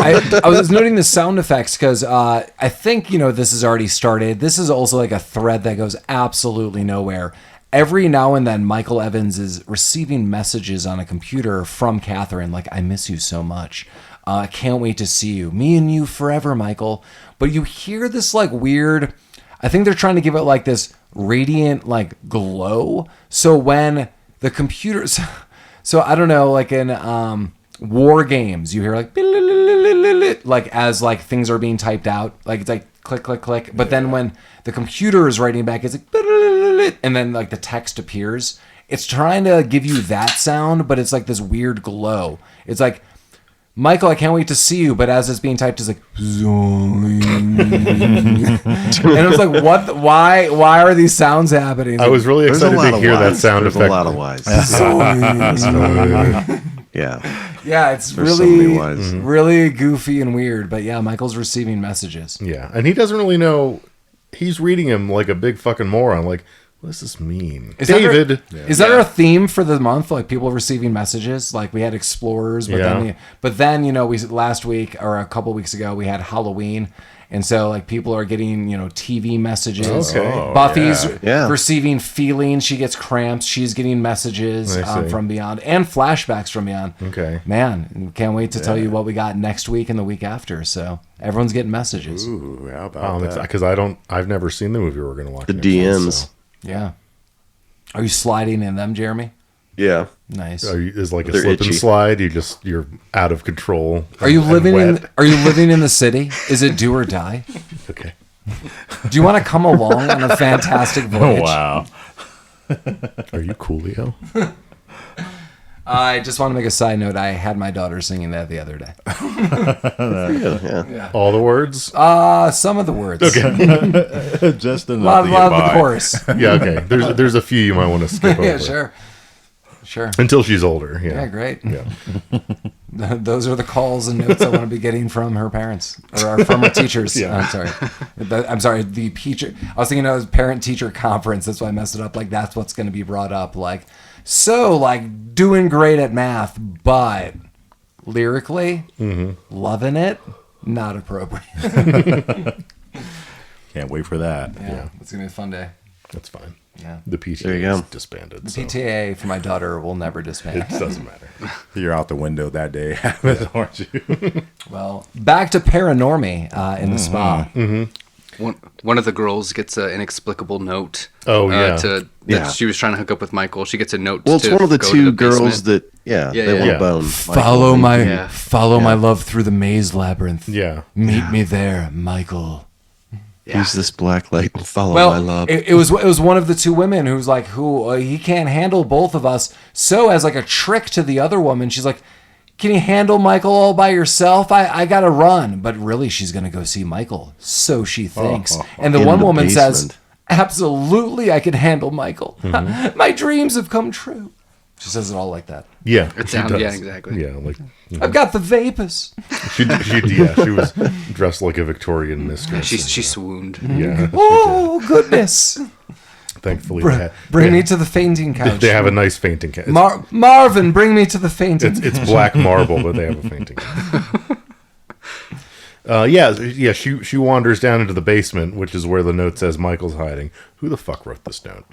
I was noting the sound effects because I think this has already started. This is also like a thread that goes absolutely nowhere. Every now and then, Michael Evans is receiving messages on a computer from Catherine, like "I miss you so much. I can't wait to see you. Me and you forever, Michael." But you hear this like weird. I think they're trying to give it like this radiant like glow. So when the computers, so I don't know, like in war games, you hear like as like things are being typed out, like it's like click click click. But then when the computer is writing back, it's like and then like the text appears. It's trying to give you that sound, but it's like this weird glow. It's like, Michael, I can't wait to see you. But as it's being typed, it's like, and it was like, what? Why are these sounds happening? I was really There's a excited lot to of hear that whys. sound There's effect. a lot of whys. Yeah. yeah, it's There's so many really, whys. really goofy and weird. But yeah, Michael's receiving messages. Yeah, and he doesn't really know. He's reading him like a big fucking moron. Like, what does this mean, Is that David? Is that our theme for the month? Like people receiving messages. Like we had explorers, but Yeah. then we last week or a couple weeks ago we had Halloween, and so like people are getting TV messages. Okay. Oh, Buffy's Yeah. receiving feelings. She gets cramps. She's getting messages I see. from beyond and flashbacks from beyond. Okay. Man, can't wait to tell you what we got next week and the week after. So everyone's getting messages. Ooh, how about that? Because I've never seen the movie we're going to watch. The next month, DMs. so. Yeah. Are you sliding in them, Jeremy? Yeah. Nice. Is like a They're slip and itchy. slide. You're out of control. Are you and living in wet. Are you living in the city? Is it do or die? Okay. Do you want to come along on a fantastic Oh, voyage? wow. Are you Coolio? I just want to make a side note. I had my daughter singing that the other day. Yeah. All the words? Some of the words. Okay. Just A enough lot, to lot get of the by. chorus. Yeah. Okay. There's a few you might want to skip over. Yeah, sure. Sure. Until she's older. Yeah, Yeah. great. Yeah. Those are the calls and notes I want to be getting from her parents or from her teachers. Yeah. I'm sorry. The teacher. I was thinking it was parent-teacher conference. That's why I messed it up. Like that's what's going to be brought up. Like, so like doing great at math, but lyrically loving it, not appropriate. Can't wait for that. Yeah, it's gonna be a fun day. That's fine. Yeah. The PTA There you go. is disbanded. So PTA for my daughter will never disband. it doesn't matter. You're out the window that day, aren't you? Well, back to Paranormy in the spa. One of the girls gets an inexplicable note. Oh, yeah. That Yeah. she was trying to hook up with Michael. She gets a note. Well, it's to one of the go to two basement. girls that they want Yeah. to bone. Follow Michael. my love through the maze labyrinth. Yeah. Meet me there, Michael. Use this black light and follow my Well, love. it was one of the two women who's like, he can't handle both of us. So as like a trick to the other woman, she's like, can you handle Michael all by yourself? I gotta run. But really, she's gonna go see Michael. So she thinks. And the In one the woman says, basement. absolutely, I can handle Michael. My dreams have come true. She says it all like that. Yeah. It she sounds- does. yeah, exactly. Yeah, like I've got the vapors. she was dressed like a Victorian mistress. She swooned. Yeah. Oh, goodness. Thankfully, Bring me to the fainting couch. they have a nice fainting couch. Marvin, bring me to the fainting It's black marble, but they have a fainting couch. Yeah. She wanders down into the basement, which is where the note says Michael's hiding. Who the fuck wrote this note?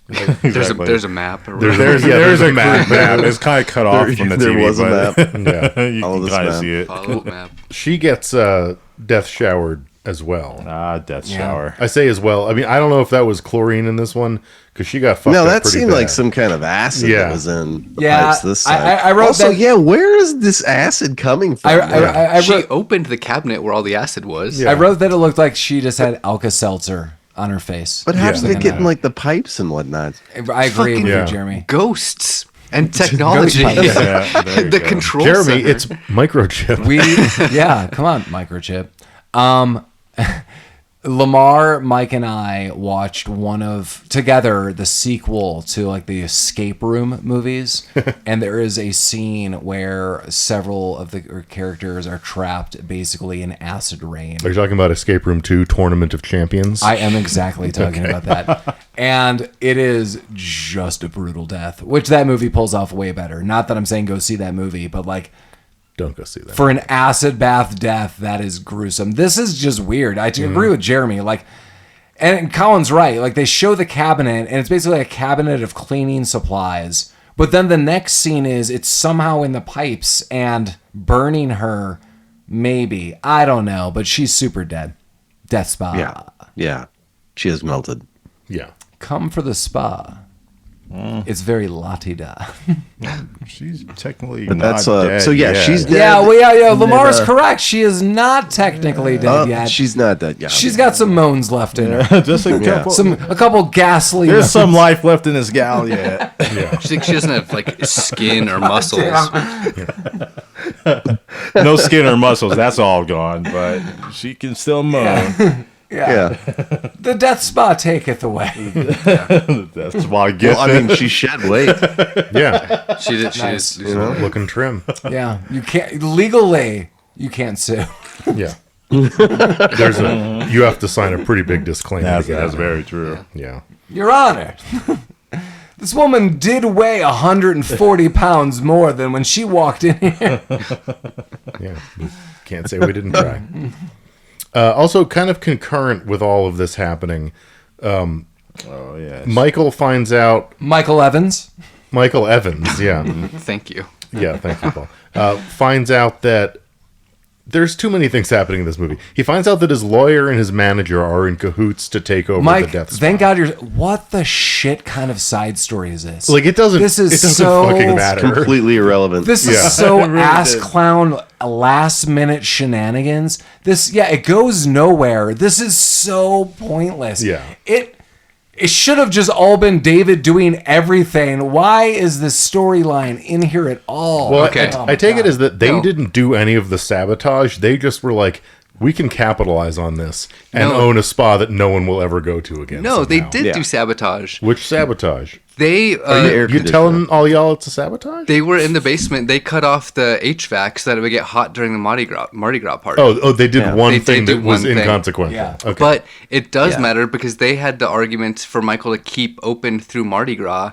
Exactly. There's a map. Or There's There's a map. map. It's kind of cut off from the there TV, was a but map. Yeah. you Follow can this kind of map. see it. follow the map. She gets death showered as well. Death shower. I say as well. I mean, I don't know if that was chlorine in this one because she got fucked No, up that pretty seemed bad. like some kind of acid Yeah. that was in the Yeah, pipes this side. I wrote also, that- where is this acid coming from? I She wrote, opened the cabinet where all the acid was. Yeah. I wrote that it looked like she just had Alka-Seltzer on her face. but how Just did like it get an- in like the pipes and whatnot? I agree with Yeah. you, Jeremy. Ghosts and technology. pipes. Yeah, there you the go. control Jeremy, center. it's microchip. Yeah, come on, microchip. Lamar, Mike, and I watched together the sequel to like the escape room movies, and there is a scene where several of the characters are trapped basically in acid rain. Are you talking about Escape Room 2 Tournament of Champions? I am exactly talking about that. And it is just a brutal death, which that movie pulls off way better. Not that I'm saying go see that movie, but like Don't go see that. for an acid bath death, that is gruesome. This is just weird. I agree with Jeremy. Like, and Colin's right. Like, they show the cabinet, and it's basically a cabinet of cleaning supplies. But then the next scene is it's somehow in the pipes and burning her. Maybe, I don't know, but she's super dead. Death spa. Yeah. She is melted. Yeah. Come for the spa. It's very la-ti-da. She's technically But not that's dead so yeah, yet. she's dead. Yeah, well, yeah. And then, Lamar's correct. She is not technically dead yet. she's not dead. Yeah, She's got some moans left in her. just a couple. A couple ghastly. There's some life left in this gal yet. She doesn't have like skin or muscles. No skin or muscles. That's all gone. But she can still moan. Yeah. The death spa taketh away. That's why I get Well, I mean, she shed weight. Yeah. She did. She Nice. did. Looking trim. Yeah, you can't legally. You can't sue. Yeah. You have to sign a pretty big disclaimer. That's, to get that's out. very true. Yeah. Your Honor, this woman did weigh 140 pounds more than when she walked in here. Yeah. Can't say we didn't try. Also, kind of concurrent with all of this happening, Oh yeah. Michael finds out. Michael Evans. Michael Evans, yeah. Thank you. Yeah, thank you, Paul. Finds out that there's too many things happening in this movie. He finds out that his lawyer and his manager are in cahoots to take over Mike, the death spa. thank God you're. What the shit kind of side story is this? Like, it doesn't. This is it doesn't so fucking matter. Completely irrelevant. This Yeah. is so It really ass did. clown last minute shenanigans. It goes nowhere. This is so pointless. Yeah. It should have just all been David doing everything. Why is this storyline in here at all? Well, Okay. I take it as that they No. didn't do any of the sabotage. They just were like, we can capitalize on this and No. own a spa that no one will ever go to again. No, they somehow. did Yeah. do sabotage. Which sabotage? They air You telling all y'all it's a sabotage? they were in the basement. They cut off the HVAC so that it would get hot during the Mardi Gras party. Oh, they did one They thing did that was one thing. inconsequential. Yeah. Okay. But it does Yeah. matter because they had the argument for Michael to keep open through Mardi Gras,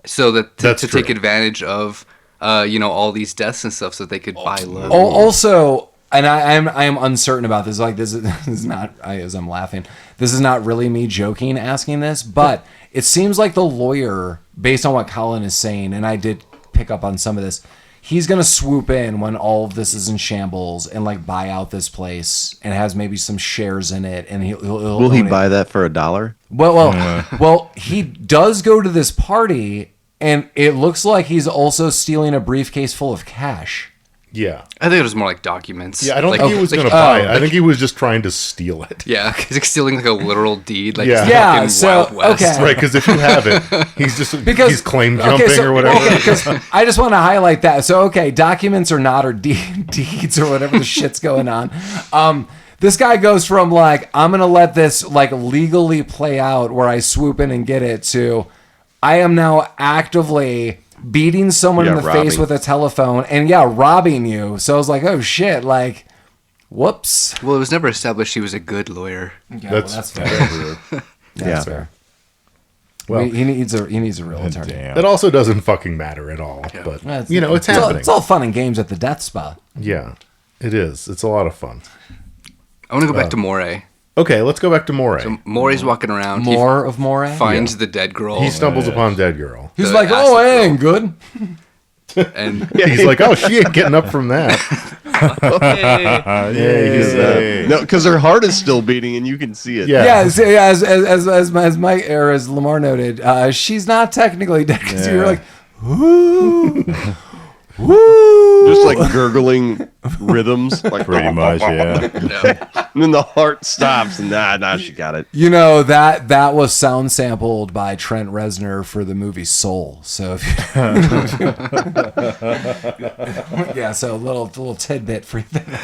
so that That's to true. take advantage of all these deaths and stuff, so they could buy low. Also, and I am uncertain about this. Like this is not. As I'm laughing, this is not really me joking asking this, but it seems like the lawyer, based on what Colin is saying, and I did pick up on some of this. he's gonna swoop in when all of this is in shambles and like buy out this place and has maybe some shares in it, and he'll Will he own it. buy that for $1? Well, he does go to this party, and it looks like he's also stealing a briefcase full of cash. Yeah. I think it was more like documents. Yeah, I don't like, think he was like- going to buy it. I think he was just trying to steal it. Yeah, he's like stealing like a literal deed. Like Yeah. it's Yeah, fucking so, Wild West. okay. Right, because if you have it, he's just Because he's claim jumping or whatever. Okay, because I just want to highlight that. So, okay, documents or not, or deeds or whatever the shit's going on. This guy goes from like, I'm gonna let this like legally play out where I swoop in and get it, to I am now actively beating someone in Yeah, the face robbing. with a telephone and robbing you. So I was like, oh shit, like, whoops. Well, it was never established he was a good lawyer. Yeah, That's fair. That's Yeah. fair. Well- he needs a real attorney. Damn. That also doesn't fucking matter at all. But It's it's all, happening. it's all fun and games at the death spa. Yeah, it is. It's a lot of fun. I want to go back to Moray. Okay, let's go back to Moray. So Moray's walking around. More of Moray. He finds the dead girl. He stumbles upon dead girl. He's the like, acid oh, I girl. ain't good. and He's like, oh, she ain't getting up from that. Yay. No, because her heart is still beating and you can see it. Yeah. As Mike or as Lamar noted, she's not technically dead because you're like, woo, woo. Just like gurgling rhythms. Like Pretty much, yeah. yeah. And then the heart stops and nah, she got it. You know that was sound sampled by Trent Reznor for the movie Soul. So if yeah, so a little tidbit for you there.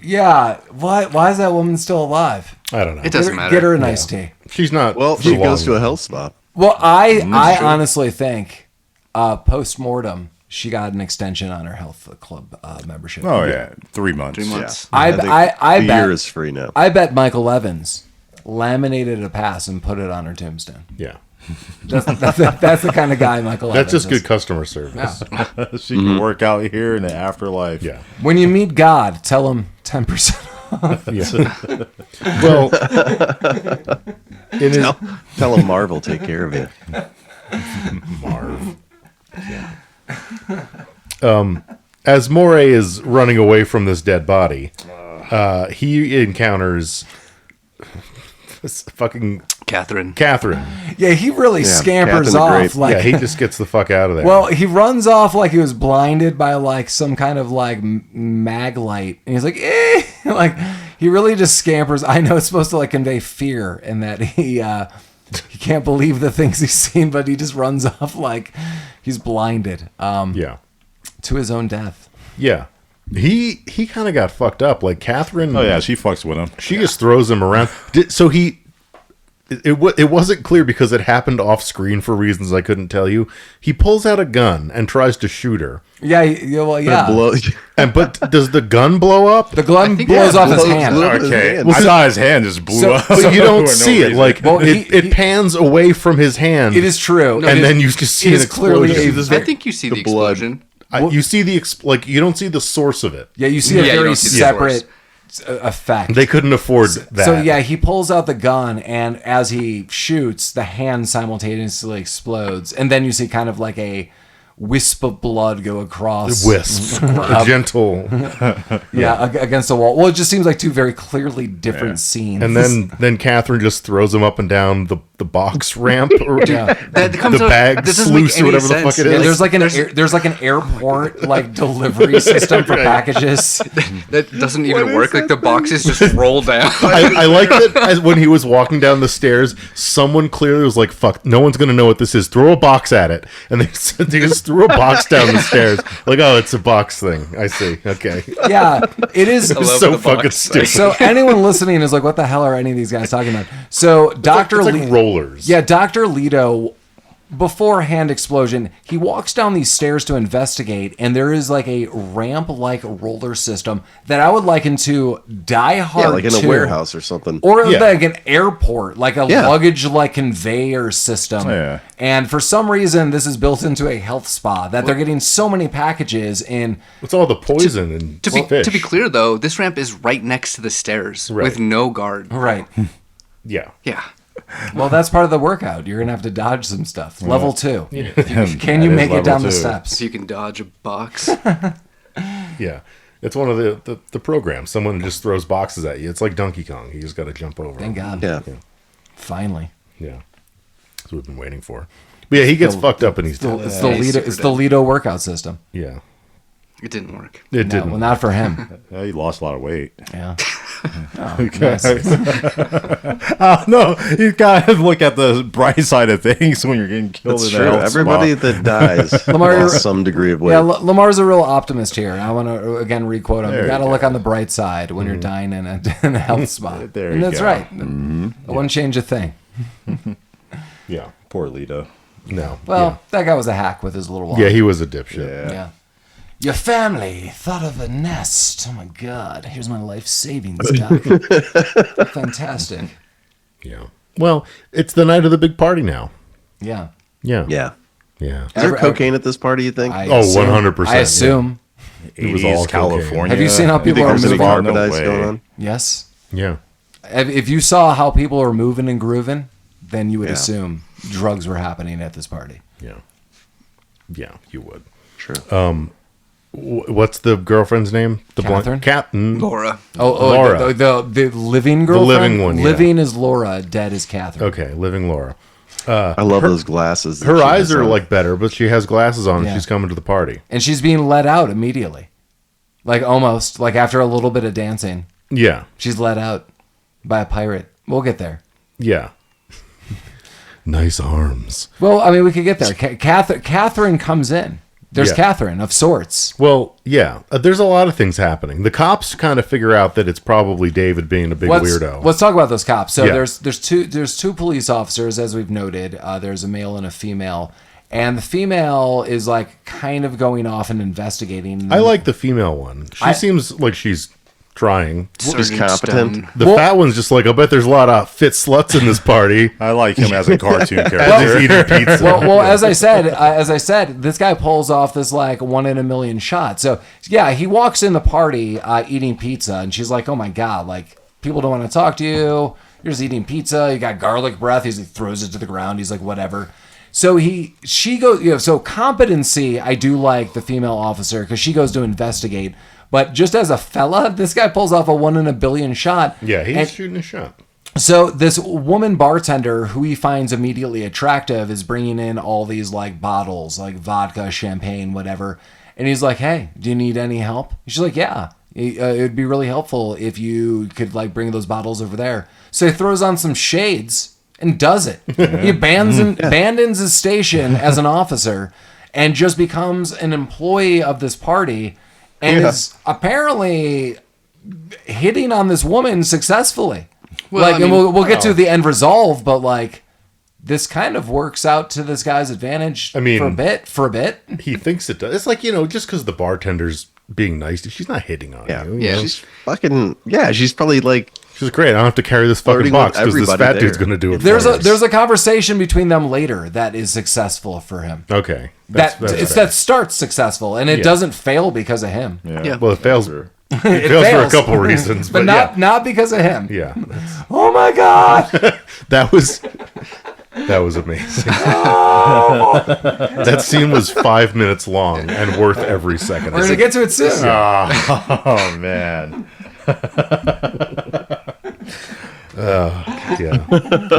Yeah, why is that woman still alive? I don't know. It doesn't matter. Get her a nice tea. She's not. Well, for she long. goes to a health spa. Well, I honestly think post mortem she got an extension on her health club membership. Oh yeah, 3 months. 3 months. I think I the bet year is free now. I bet Michael Evans laminated a pass and put it on her tombstone. Yeah. That's the kind of guy Michael That's Evans just good is. customer service. She can work out here in the afterlife. Yeah. When you meet God, tell him 10%. Yeah. Well, in his, Tell him Marv will take care of you. Marv. As Moray is running away from this dead body, he encounters this fucking Catherine. Catherine. Yeah, he really Yeah, scampers Catherine the off Great. like. Yeah, he just gets the fuck out of there. Well, he runs off like he was blinded by like some kind of like mag light, and he's like, eh! Like he really just scampers. I know it's supposed to like convey fear, and that he can't believe the things he's seen, but he just runs off like he's blinded yeah. to his own death. Yeah. He kind of got fucked up. Like Catherine. Oh yeah, she fucks with him. She just throws him around. So it wasn't clear because it happened off screen for reasons I couldn't tell you. He pulls out a gun and tries to shoot her. Yeah, well, yeah. But does the gun blow up? The gun think blows yeah, off his blows- hand. blows- Okay, Well, I thought his hand just blew so- up. But you for don't no see it. reason. Like Well, it pans away from his hand. It is true. and It then is- you just see it an is clearly explosion. a I think you see the blood. explosion. You see the like you don't see the source of it. Yeah, you see a Yeah, you very don't see the separate effect. They couldn't afford that. So yeah, he pulls out the gun, and as he shoots, the hand simultaneously explodes, and then you see kind of like a wisp of blood go across. Wisp, a gentle, Against the wall. Well, it just seems like two very clearly different scenes. and then Catherine just throws him up and down the box ramp or That comes the out- bag that doesn't make sluice or any whatever the sense. fuck it yeah, is. there's like an airport like delivery system for packages. That doesn't even work. Like the boxes just roll down. I like that as when he was walking down the stairs, someone clearly was like, "Fuck, no one's gonna know what this is. Throw a box at it," and they just threw a box down the stairs. Like, oh, it's a box thing. I see. Okay, Yeah, it is. love so the fucking box stupid. So anyone listening is like, what the hell are any of these guys talking about? So Dr. It's like Lee- rollers. Yeah, Dr. Leto, before hand explosion, he walks down these stairs to investigate, and there is like a ramp-like roller system that I would liken to Die Hard Yeah, like in a 2. warehouse or something. Or Yeah. like an airport, like a Yeah. luggage like conveyor system. Yeah. And for some reason, this is built into a health spa that they're getting so many packages in. It's all the poison and To be fish. clear though, this ramp is right next to the stairs Right. with no guard. Right. Yeah. Yeah. Well, that's part of the workout. You're gonna have to dodge some stuff. Level 2. Can you That make is it down level the 2. steps? If you can dodge a box. Yeah. It's one of the programs. Someone just throws boxes at you. It's like Donkey Kong. You just got to jump over. Thank them. God. Yeah. Finally. Yeah. That's what we've been waiting for. But yeah, he gets fucked up and he's dead. It's the Yeah, he's Lido, super it's the Lido workout system. Yeah. It didn't work. It No, didn't. well, not for him. Yeah, he lost a lot of weight. Yeah. Oh, nice. No, you gotta look at the bright side of things when you're getting killed That's in true. a health Everybody spa. that dies Lamar, lost some degree of weight. Yeah, Lamar's a real optimist here. I want to again requote him. There You you got to go. look on the bright side when you're dying in a health spa. There and you that's go. right. It wouldn't change a thing. Yeah. Poor Lito. No. Well, that guy was a hack with his little wallet. yeah, he was a dipshit. Yeah. Yeah. Your family thought of a nest. Oh my God! Here's my life savings guy. Fantastic. Yeah. Well, it's the night of the big party now. Yeah. Yeah. Yeah. Yeah. Is there cocaine at this party, you think? I Oh, assume- 100%, I assume. It was 80s all California. Have you seen how You people think are there's moving? some on? No paradise way. going on? Yes. Yeah. If you saw how people were moving and grooving, then you would Yeah. assume drugs were happening at this party. Yeah. Yeah, you would. True. What's the girlfriend's name? The Catherine? Captain. Laura. Oh, Laura. the living girlfriend. living one, yeah. Living is Laura. Dead is Catherine. Okay, living Laura. I love those glasses. that Her she eyes has are on. like better, but she has glasses on. Yeah. And she's coming to the party. And she's being let out immediately, like almost like after a little bit of dancing, Yeah. she's let out by a pirate. We'll get there. Yeah. Nice arms. Well, I mean, we could get there. Catherine comes in. There's Yeah. Catherine of sorts. Well, yeah. There's a lot of things happening. The cops kind of figure out that it's probably David being a big weirdo. Let's talk about those cops. So Yeah. there's two police officers, as we've noted. There's a male and a female, and the female is like kind of going off and investigating. I like the female one. She I- seems like she's trying. Sergeant competent. Stone. The fat one's just like, I bet there's a lot of fit sluts in this party. I like him as a cartoon As character. he's eating pizza. well, as I said, this guy pulls off this like 1 in a million shot. So yeah, he walks in the party eating pizza, and she's like, "Oh my God, like people don't want to talk to you. You're just eating pizza. You got garlic breath." He throws it to the ground. He's like, "Whatever." So she goes. So competency, I do like the female officer because she goes to investigate. But just as a fella, this guy pulls off a 1 in a billion shot. Yeah, he's And- shooting a shot. so this woman bartender who he finds immediately attractive is bringing in all these like bottles, like vodka, champagne, whatever. And he's like, "Hey, do you need any help?" She's like, "Yeah, it would be really helpful if you could like bring those bottles over there." So he throws on some shades and does it. He abandons his station as an officer and just becomes an employee of this party and is apparently hitting on this woman successfully. Well, like, I mean- and we'll get to the end resolve, but like, this kind of works out to this guy's advantage. I mean- for a bit. He thinks it does. It's like, just because the bartender's being nice, she's not hitting on Yeah. you. Yeah. She's fucking, yeah, she's probably like, She's great. I don't have to carry this fucking Flirting box with because this everybody fat dude's there. going to do it There's for a us. there's a conversation between them later that is successful for him. Okay. That starts successful, and it Yeah. doesn't fail because of him. Yeah. Well, it fails. Sure. It fails for a couple reasons, but but not because of him. yeah. Oh my God! That was amazing. That scene was 5 minutes long and worth every second. We're gonna get to it soon. Oh man. Yeah.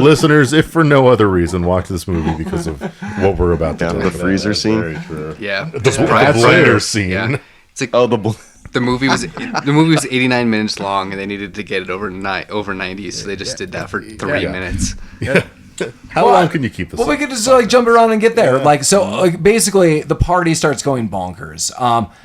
Listeners, if for no other reason, watch this movie because of what we're about to down do. to the freezer scene. Very true. Yeah. The Brad blender Pitt. scene. Yeah. It's like Oh, the movie was 89 minutes long, and they needed to get it over 90, so they just did that for 3 Yeah. minutes. How long can you keep this Well, up? we could just like jump around and get there. Like, so like, basically the party starts going bonkers.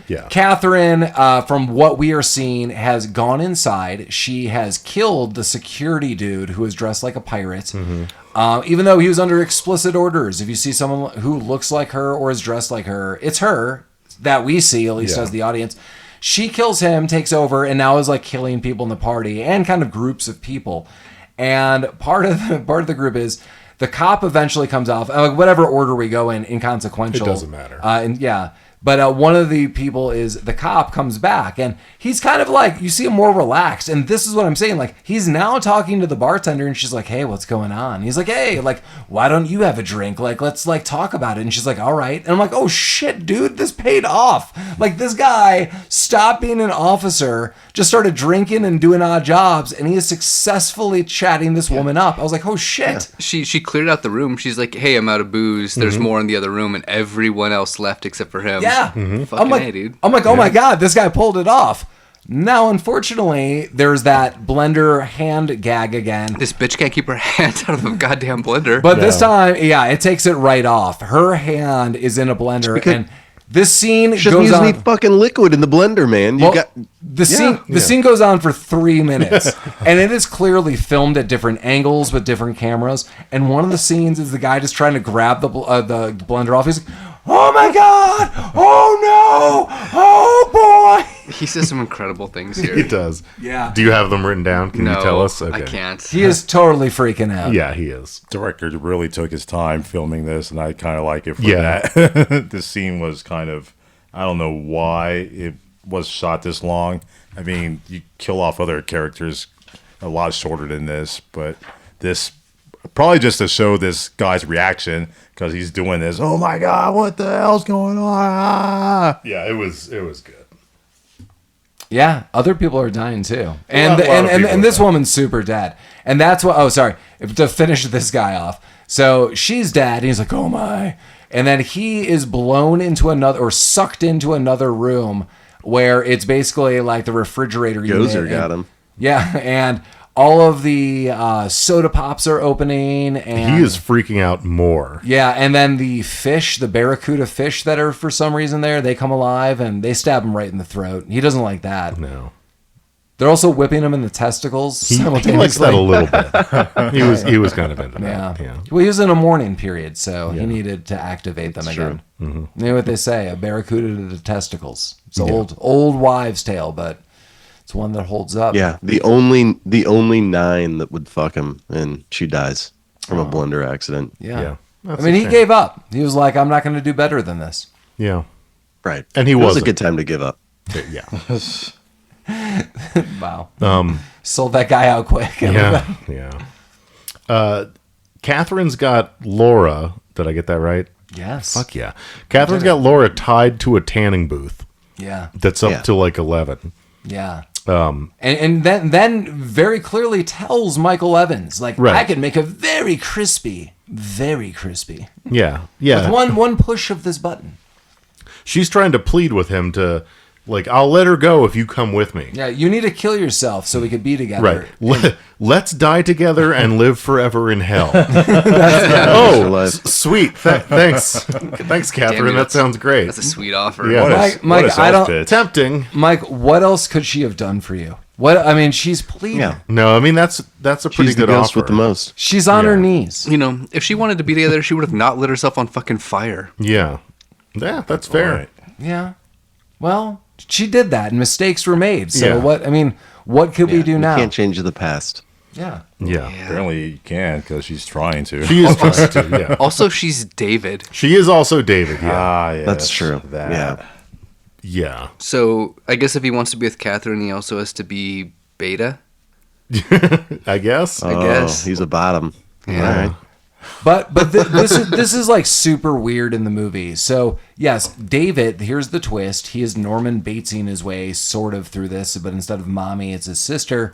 Yeah. Catherine, from what we are seeing, has gone inside. She has killed the security dude who was dressed like a pirate. Even though he was under explicit orders. If you see someone who looks like her or is dressed like her, it's her that we see, at least Yeah. as the audience. She kills him, takes over, and now is like killing people in the party and kind of groups of people. And part of the group is the cop eventually comes off, like whatever order we go in, inconsequential. It doesn't matter. And yeah, But one of the people is the cop comes back, and he's kind of like, you see him more relaxed. And this is what I'm saying. Like, he's now talking to the bartender, and she's like, hey, what's going on? He's like, hey, like, why don't you have a drink? Like, let's like talk about it. And she's like, all right. And I'm like, oh shit, dude, this paid off. Like, this guy stopped being an officer, just started drinking and doing odd jobs, and he is successfully chatting this woman up. I was like, oh shit. She cleared out the room. She's like, hey, I'm out of booze. There's more in the other room, and everyone else left except for him. Yeah. Fucking I'm like, A, dude. oh my God, this guy pulled it off. Now, unfortunately, there's that blender hand gag again. This bitch can't keep her hand out of the goddamn blender. But this time, yeah, it takes it right off. Her hand is in a blender, because- and this scene Shouldn't goes use on. any fucking liquid in the blender, man. You Well, got the scene goes on for 3 minutes, and it is clearly filmed at different angles with different cameras. And one of the scenes is the guy just trying to grab the blender off. He's like, "Oh my god! Oh no! Oh boy!" He says some incredible things here. He does. Yeah. Do you have them written down? Can No, you tell us? I can't. He is totally freaking out. Yeah, he is. Director really took his time filming this, and I kind of like it for Yeah. that. The scene was kind of, I don't know why it was shot this long. I mean, you kill off other characters a lot shorter than this, but this probably just to show this guy's reaction because he's doing this. Oh my god, what the hell's going on? Yeah, it was good. Yeah, other people are dying too, and lot of and people are this dying. woman's super dead, and that's what. Oh, sorry, to finish this guy off. So she's dead, and he's like, "Oh my!" And then he is blown into another, or sucked into another room where it's basically like the refrigerator Gozer unit. got him. Yeah, and all of the soda pops are opening, and He is freaking out more. yeah, and then the fish, the barracuda fish that are for some reason there, they come alive and they stab him right in the throat. He doesn't like that. No. They're also whipping him in the testicles He likes simultaneously. that a little bit. He was kind of into Yeah. that. Yeah. Well, he was in a mourning period, so he needed to activate them again. You know what they say: a barracuda to the testicles. It's an old wives' tale, but it's one that holds up. Yeah, the only 9 that would fuck him, and she dies from a blender accident. yeah. Yeah. I That's mean, a he shame. gave up. He was like, "I'm not going to do better than this." Yeah. Right, And he it was a wasn't. good time to give up. Yeah. Wow. Sold that guy out quick. Yeah. Yeah. Catherine's got Laura. Did I get that right? Yes. Fuck yeah. Catherine's got Laura tied to a tanning booth Yeah. that's up Yeah. to like 11. Yeah. And then very clearly tells Michael Evans, like, Right. I can make a very crispy. Yeah. Yeah. With one push of this button. She's trying to plead with him to, like, I'll let her go if you come with me. Yeah, you need to kill yourself so we could be together. Right. Let's die together and live forever in hell. Your Oh, life. sweet. Thanks. Thanks, Catherine. Damn, that sounds great. That's a sweet offer. Yeah. What a- Mike, what a I sales don't- pitch. Tempting. Mike, what else could she have done for you? What I mean, she's pleading. Yeah, No, I mean, that's a pretty she's the good ghost offer. with the most. She's on Yeah. her knees. You know, if she wanted to be together, she would have not lit herself on fucking fire. Yeah. Yeah, that's fair. All right. Yeah. Well, she did that and mistakes were made. So Yeah. what could we do You now? can't change the past. Yeah. Yeah. Apparently you can because she's trying to. She is trying to, yeah. Also, she's David. She is also David, yeah. Ah, yeah, That's true. That. Yeah. Yeah. So I guess if he wants to be with Catherine, he also has to be Beta. I guess. I guess. He's a bottom. Yeah. All right. But this is like super weird in the movie. So yes, David. Here's the twist. He is Norman Batesing his way sort of through this, but instead of mommy, it's his sister.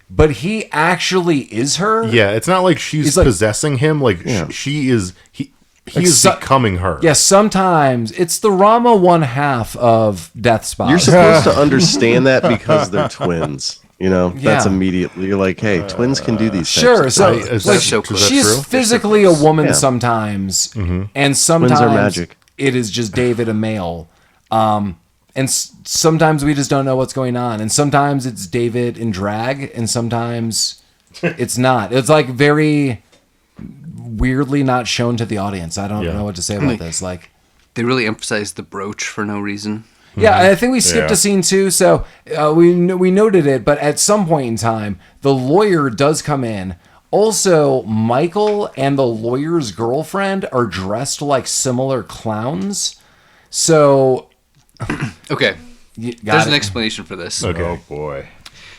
But he actually is her. Yeah, it's not like she's He's like- possessing him. Like, Yeah. she is... He Like is so- becoming her. Yeah. Sometimes it's the Rama one half of Death Spot. You're supposed to understand that because they're twins. You know, that's Yeah. immediately you're like, hey, twins can do these. Sure. types So of Is things. that- like, so close. is that she's true? physically a woman Yeah. sometimes, and sometimes magic. it is just David a male. And sometimes we just don't know what's going on, and sometimes it's David in drag, and sometimes it's not. It's like very weirdly not shown to the audience. I don't Yeah. know what to say about this. Like, They really emphasize the brooch for no reason. yeah, I think we skipped Yeah. a scene too. So we noted it, but at some point in time, the lawyer does come in. Also, Michael and the lawyer's girlfriend are dressed like similar clowns. So, Okay, got there's it. an explanation for this. Okay. Oh boy.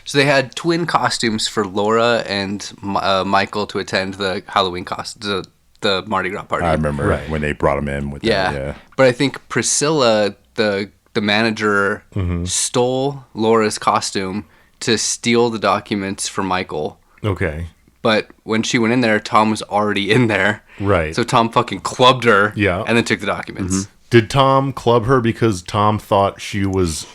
So they had twin costumes for Laura and Michael to attend the Halloween the Mardi Gras party. I remember Right. when they brought him in with Yeah. that. Yeah. But I think Priscilla, the manager, stole Laura's costume to steal the documents for Michael. Okay. But when she went in there, Tom was already in there. Right. So Tom fucking clubbed her. Yeah. And then took the documents. Did Tom club her because Tom thought she was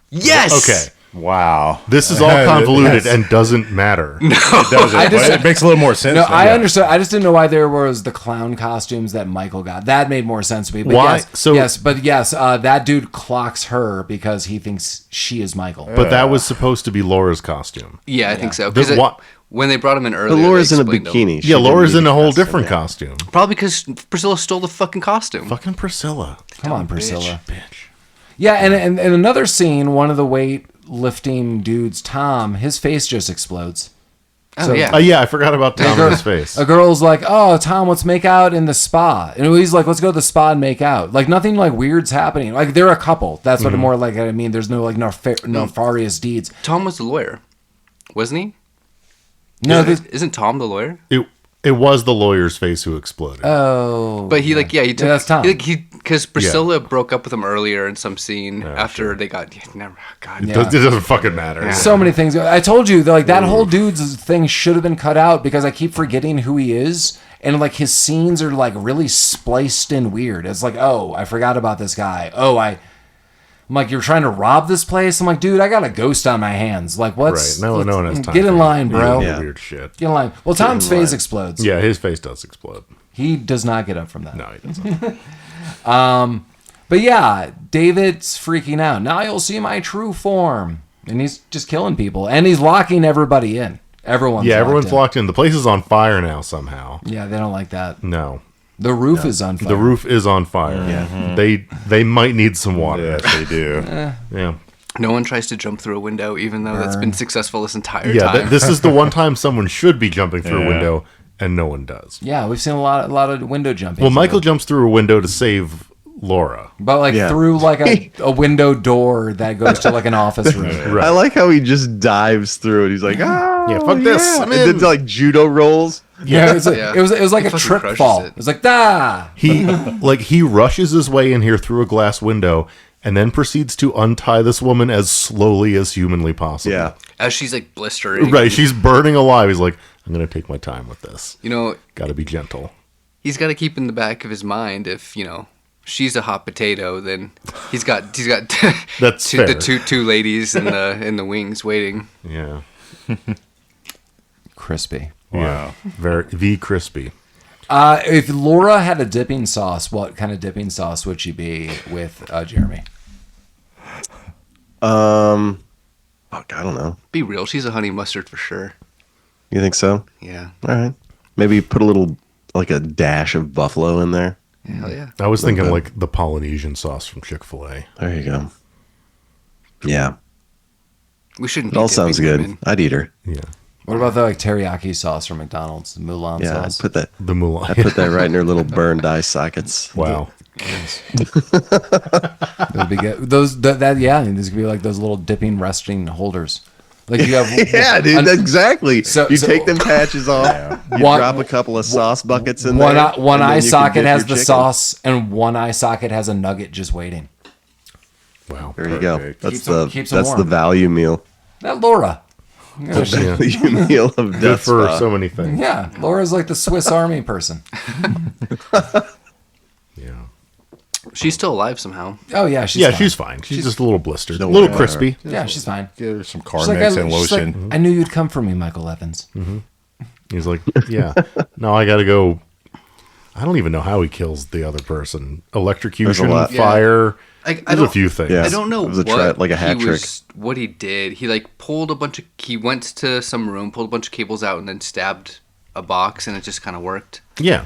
Yes. okay? Wow. This is all convoluted Yes. and doesn't matter. It doesn't. I just- But it makes a little more sense. No, now. I understood. I just didn't know why there was the clown costumes that Michael got. That made more sense to me. But Why? Yes, So- yes, that dude clocks her because he thinks she is Michael. But that was supposed to be Laura's costume. Yeah, I think so. Then Because what- when they brought him in But earlier, Laura's they in a explained him. bikini. She Yeah, didn't Laura's need in a the whole costume, different yeah. costume. Probably because Priscilla stole the fucking costume. Fucking Priscilla. Come on, Priscilla. Bitch. Yeah, and another scene, one of the weightlifting dudes, Tom, his face just explodes. Oh, So- yeah. Yeah, I forgot about Tom girl- and his face. A girl's like, "Oh, Tom, let's make out in the spa," and he's like, "Let's go to the spa and make out." Like nothing like weird's happening. Like they're a couple. That's what more like. I mean, there's no like nefarious deeds. Tom was the lawyer, wasn't he? No, Isn't Tom the lawyer? It was the lawyer's face who exploded. oh, But he he took, that's Tom. because Priscilla broke up with him earlier in some scene after sure. they got never. God, it doesn't fucking matter. so many things. I told you, like that whole dude's thing should have been cut out because I keep forgetting who he is, and like his scenes are like really spliced in weird. It's like, oh, I forgot about this guy. I'm like, you're trying to rob this place? I'm like, dude, I got a ghost on my hands. Like, what's Right. No one has time. Get in for line, bro. weird, Yeah. weird shit. Get in line. Well, Tom's in face line. explodes. Yeah, his face does explode. He does not get up from that. No, he doesn't. But yeah, David's freaking out. Now you'll see my true form. And he's just killing people. And he's locking everybody in. Everyone's Everyone's in. locked in. The place is on fire now somehow. Yeah, they don't like that. No. The roof is on fire. The roof is on fire. Yeah. They might need some water. Yes, they do. Yeah. no one tries to jump through a window, even though that's been successful this entire Yeah, time. this is the one time someone should be jumping through a Yeah. window and no one does. Yeah, we've seen a lot of window jumping. Well, Michael jumps through a window to save Laura. But like Yeah. through like a window door that goes to like an office room. I like how he just dives through it. He's like, ah, Yeah, fuck this, I'm And then in. like judo rolls. Yeah, it was, Yeah. it was like He a fucking trip crushes fall. it. It was like da. He rushes his way in here through a glass window and then proceeds to untie this woman as slowly as humanly possible. Yeah. As she's like blistering. Right, she's burning alive. He's like, I'm gonna take my time with this. You know, Gotta be gentle. he's got to keep in the back of his mind if she's a hot potato, then he's got That's the fair. two ladies in the wings waiting. Yeah. Crispy. Yeah. Very crispy. If Laura had a dipping sauce, what kind of dipping sauce would she be with Jeremy? Fuck, I don't know. Be real, she's a honey mustard for sure. You think so? Yeah, All right. Maybe put a little, like a dash of buffalo in there. hell yeah. I was thinking Okay. like the Polynesian sauce from Chick-fil-A. There you go. Yeah. We shouldn't. It be all dipping sounds good. women. I'd eat her. Yeah. What about the like teriyaki sauce from McDonald's, the Mulan Yeah. I'd sauce? put that. The Mulan. I put that right in her little burned eye sockets. Wow. That would be good. Those that yeah, these could be like those little dipping resting holders. Like you have Yeah, dude. Exactly. So- you so- take them patches off. You One- drop a couple of sauce buckets in one there. eye, one and then eye you can socket dip has your the chicken. sauce, and one eye socket has a nugget just waiting. Wow. There you go. Perfect. That's Keeps 'em that's the warm. value meal. That Laura. Yeah, she- Yeah. Value meal of Good death for spa. so many things. yeah, Laura's like the Swiss Army person. Yeah. She's still alive somehow. Oh yeah, she's Yeah, fine. she's fine. She's just a little blistered. A Don't little worry about crispy. Yeah, she's fine. Get her some She's Carmex and she's like, lotion. I knew you'd come for me, Michael Evans. He's like, yeah. No, I got to go. I don't even know how he kills the other person. Electrocution, lot. fire. I There's a don't- few things. Yeah. I don't know It was a what like a hat he trick. what he did. He like pulled a bunch of. He went to some room, pulled a bunch of cables out, and then stabbed a box, and it just kind of worked. Yeah.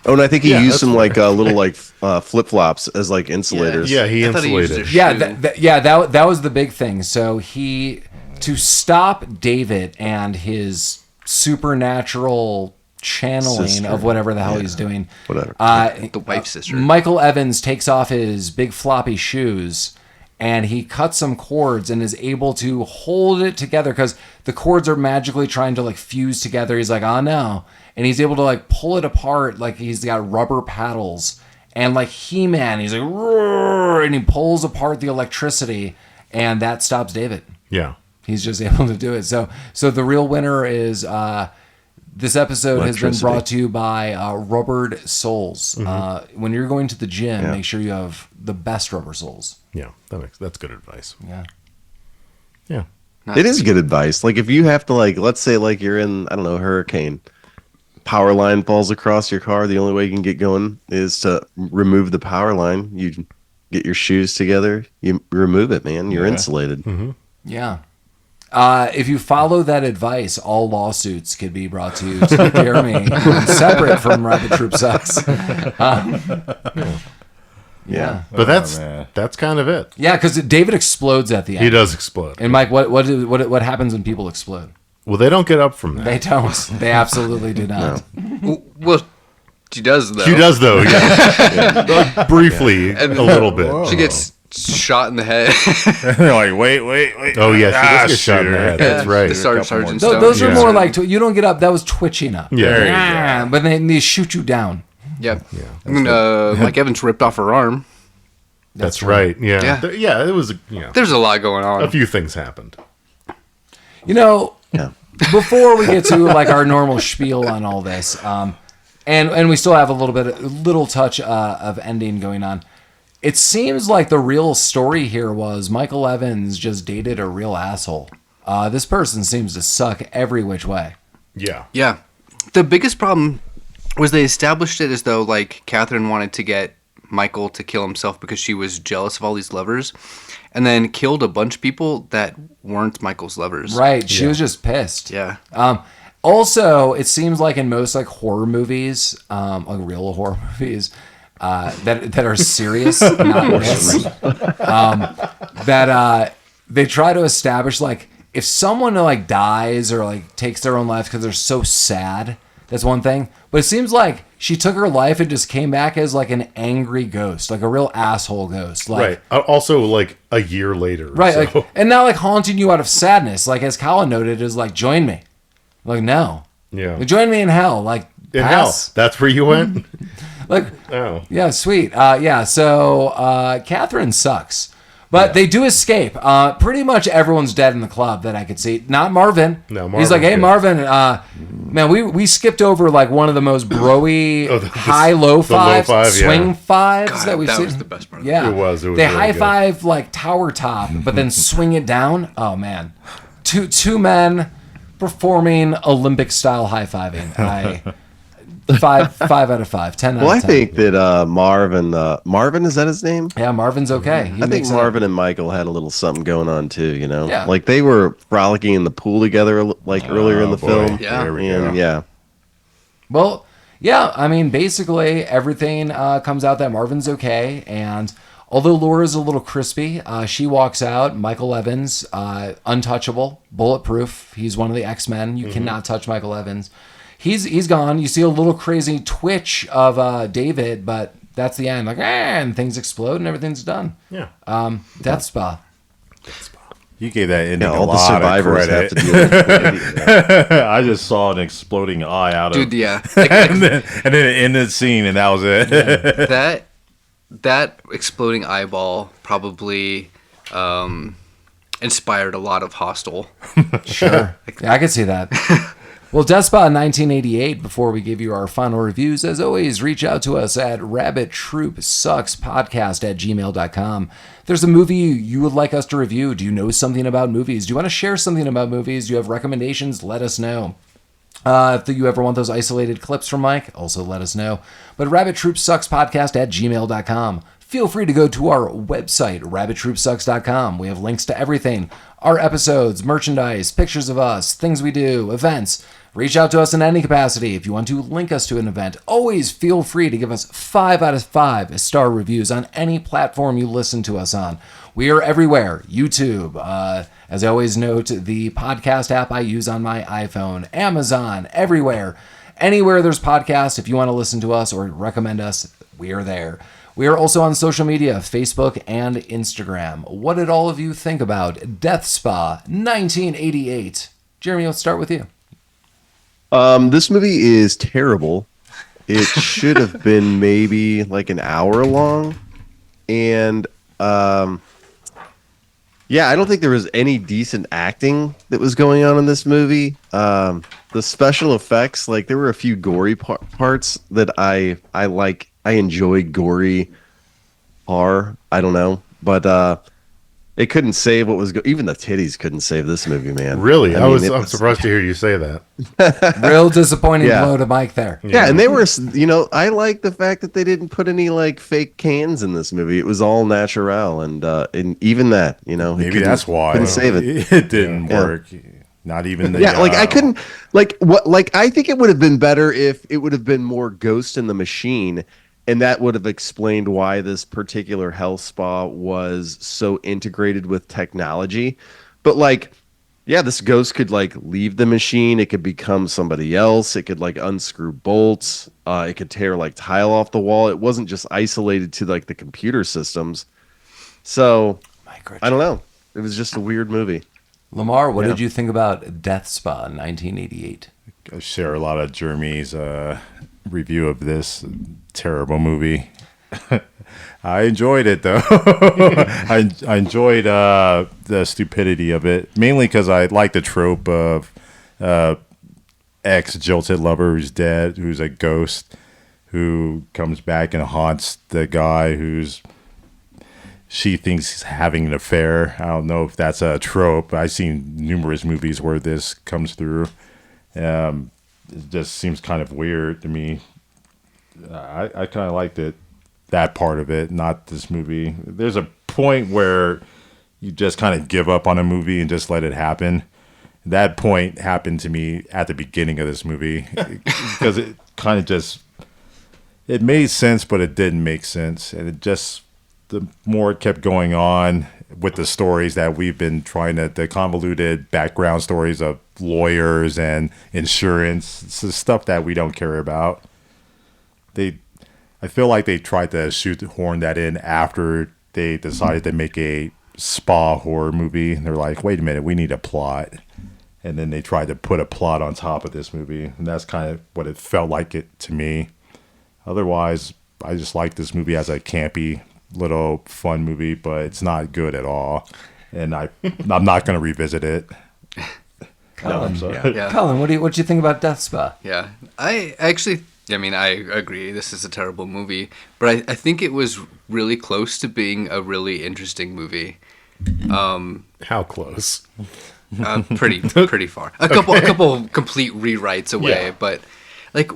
Oh, and I think he Yeah, used that's some fair. like little like flip flops as like insulators. Yeah, he I thought he used insulated. a Yeah, shoe. that was the big thing. So to stop David and his supernatural channeling Sister. of whatever the hell Yeah. he's doing. Whatever. The wife's sister. Michael Evans takes off his big floppy shoes and he cuts some cords and is able to hold it together because the cords are magically trying to like fuse together. He's like, oh no. And he's able to like pull it apart like he's got rubber paddles. And like He-Man, he's like, roar, and he pulls apart the electricity and that stops David. Yeah. He's just able to do it. So the real winner is this episode has been Electricity. brought to you by Rubbered Soles. When you're going to the gym, Yeah. make sure you have the best rubber soles. Yeah. That's good advice. Yeah. Yeah. It is good advice. Like if you have to like, let's say like you're in, I don't know, hurricane, power line falls across your car. The only way you can get going is to remove the power line. You get your shoes together. You remove it, man. You're insulated. Yeah. If you follow that advice, all lawsuits could be brought to you to Jeremy, separate from Rabbit Troop Sucks. Yeah. But man. that's kind of it. Yeah, because David explodes at the end. He does explode. And Mike, what happens when people explode? Well, they don't get up from that. They don't. They absolutely do not. Well, she does though. She does though. Yeah. Briefly, a little bit. She gets shot in the head. They're like, wait. Oh yeah, she Ah, does get shot in the shooter. head. That's right. The Sergeant Couple more. Stone. Those are Yeah. more like you don't get up. That was twitching up. Yeah. There you Ah, but they shoot you down. Yep. And Mike Evans ripped off her arm. That's right. Yeah. Yeah. Yeah. It was. There's a lot going on. A few things happened. You know, Yeah. before we get to like our normal spiel on all this, and we still have a little touch of ending going on. It seems like the real story here was Michael Evans just dated a real asshole. This person seems to suck every which way. Yeah. Yeah. The biggest problem was they established it as though like Catherine wanted to get Michael to kill himself because she was jealous of all these lovers, and then killed a bunch of people that weren't Michael's lovers. Right? She was just pissed. Yeah. Also, it seems like in most like horror movies, like real horror movies, that are serious, not this, that they try to establish like if someone like dies or like takes their own life because they're so sad, that's one thing. But it seems like she took her life and just came back as like an angry ghost, like a real asshole ghost. Like, Right. Also, like a year later. right. So. Like, and now like haunting you out of sadness, like as Colin noted, is like join me. Like no. Yeah. Join me in hell. Like In hell. pass. That's where you went. Like Oh. yeah, sweet. So Catherine sucks. But they do escape. Pretty much everyone's dead in the club that I could see. Not Marvin. No, He's like, hey, Marvin's good. Marvin, man, we skipped over like one of the most broy Oh, high-low the low fives, five, yeah. swing fives God, that we've that seen. was the best part. Yeah. It was They really high good. five like tower top, but then swing it down. Oh, man. Two men performing Olympic-style high-fiving. Five out of 5. 10 out Well, of I 10. think that Marvin, is that his name? Yeah, Marvin's okay. He I think makes it- Marvin and Michael had a little something going on too, you know? Yeah. Like they were frolicking in the pool together like earlier in the boy. film. Yeah. There we go. And yeah. Well, yeah, I mean, basically everything comes out that Marvin's okay, and although Laura's a little crispy, she walks out. Michael Evans, untouchable, bulletproof. He's one of the X-Men. You cannot touch Michael Evans. He's gone. You see a little crazy twitch of David, but that's the end. Like, and things explode and everything's done. Yeah. Death Spa. You gave that ending Yeah, a all the lot of survivors have credit. to deal with it. I just saw an exploding eye out of Dude, yeah. Like, and then it ended the scene, and that was it. that exploding eyeball probably inspired a lot of Hostel. Sure. Yeah, I could see that. Well, Death Spa 1988, before we give you our final reviews, as always, reach out to us at rabbittroopsuckspodcast@gmail.com. If there's a movie you would like us to review, do you know something about movies? Do you want to share something about movies? Do you have recommendations? Let us know. If you ever want those isolated clips from Mike, also let us know. But rabbittroopsuckspodcast@gmail.com. Feel free to go to our website, rabbittroopsucks.com. We have links to everything. Our episodes, merchandise, pictures of us, things we do, events. Reach out to us in any capacity. If you want to link us to an event, always feel free to give us 5 out of 5 star reviews on any platform you listen to us on. We are everywhere. YouTube, as I always note, the podcast app I use on my iPhone, Amazon, everywhere. Anywhere there's podcasts, if you want to listen to us or recommend us, we are there. We are also on social media, Facebook and Instagram. What did all of you think about Death Spa 1988? Jeremy, let's start with you. This movie is terrible. It should have been maybe like an hour long. And yeah, I don't think there was any decent acting that was going on in this movie. The special effects, like there were a few gory parts that I like. I enjoy gory horror. I don't know, but it couldn't save what was even the titties couldn't save this movie, man. Really? I mean, I'm surprised to hear you say that. Real disappointing Yeah. blow to Mike there. Yeah, and they were, I like the fact that they didn't put any like fake cans in this movie. It was all natural, and even that, it Maybe that's why couldn't save it. It didn't Yeah. work. Not even the Yeah, like I couldn't, I think it would have been better if it would have been more Ghost in the Machine, and that would have explained why this particular health spa was so integrated with technology. But like, yeah, this ghost could like leave the machine. It could become somebody else. It could like unscrew bolts. It could tear like tile off the wall. It wasn't just isolated to like the computer systems. So I don't know. It was just a weird movie. Lamar, what Yeah. did you think about Death Spa 1988? I share a lot of Jeremy's review of this terrible movie. I enjoyed it though. I enjoyed the stupidity of it, mainly because I like the trope of ex jilted lover who's dead, who's a ghost, who comes back and haunts the guy who's she thinks he's having an affair. I don't know if that's a trope. I've seen numerous movies where this comes through. It just seems kind of weird to me. I kind of liked it, that part of it, not this movie. There's a point where you just kind of give up on a movie and just let it happen. That point happened to me at the beginning of this movie because it kind of just, it made sense, but it didn't make sense. And it just, the more it kept going on with the stories that we've been trying to, the convoluted background stories of lawyers and insurance, it's the stuff that we don't care about. I feel like they tried to shoehorn that in after they decided to make a spa horror movie. And they're like, wait a minute, we need a plot. And then they tried to put a plot on top of this movie. And that's kind of what it felt like it to me. Otherwise, I just like this movie as a campy little fun movie, but it's not good at all. And I'm not going to revisit it. Colin, Yeah. Colin, what do you think about Death Spa? Yeah, I agree. This is a terrible movie, but I think it was really close to being a really interesting movie. How close? Pretty far. A couple complete rewrites away, Yeah. but like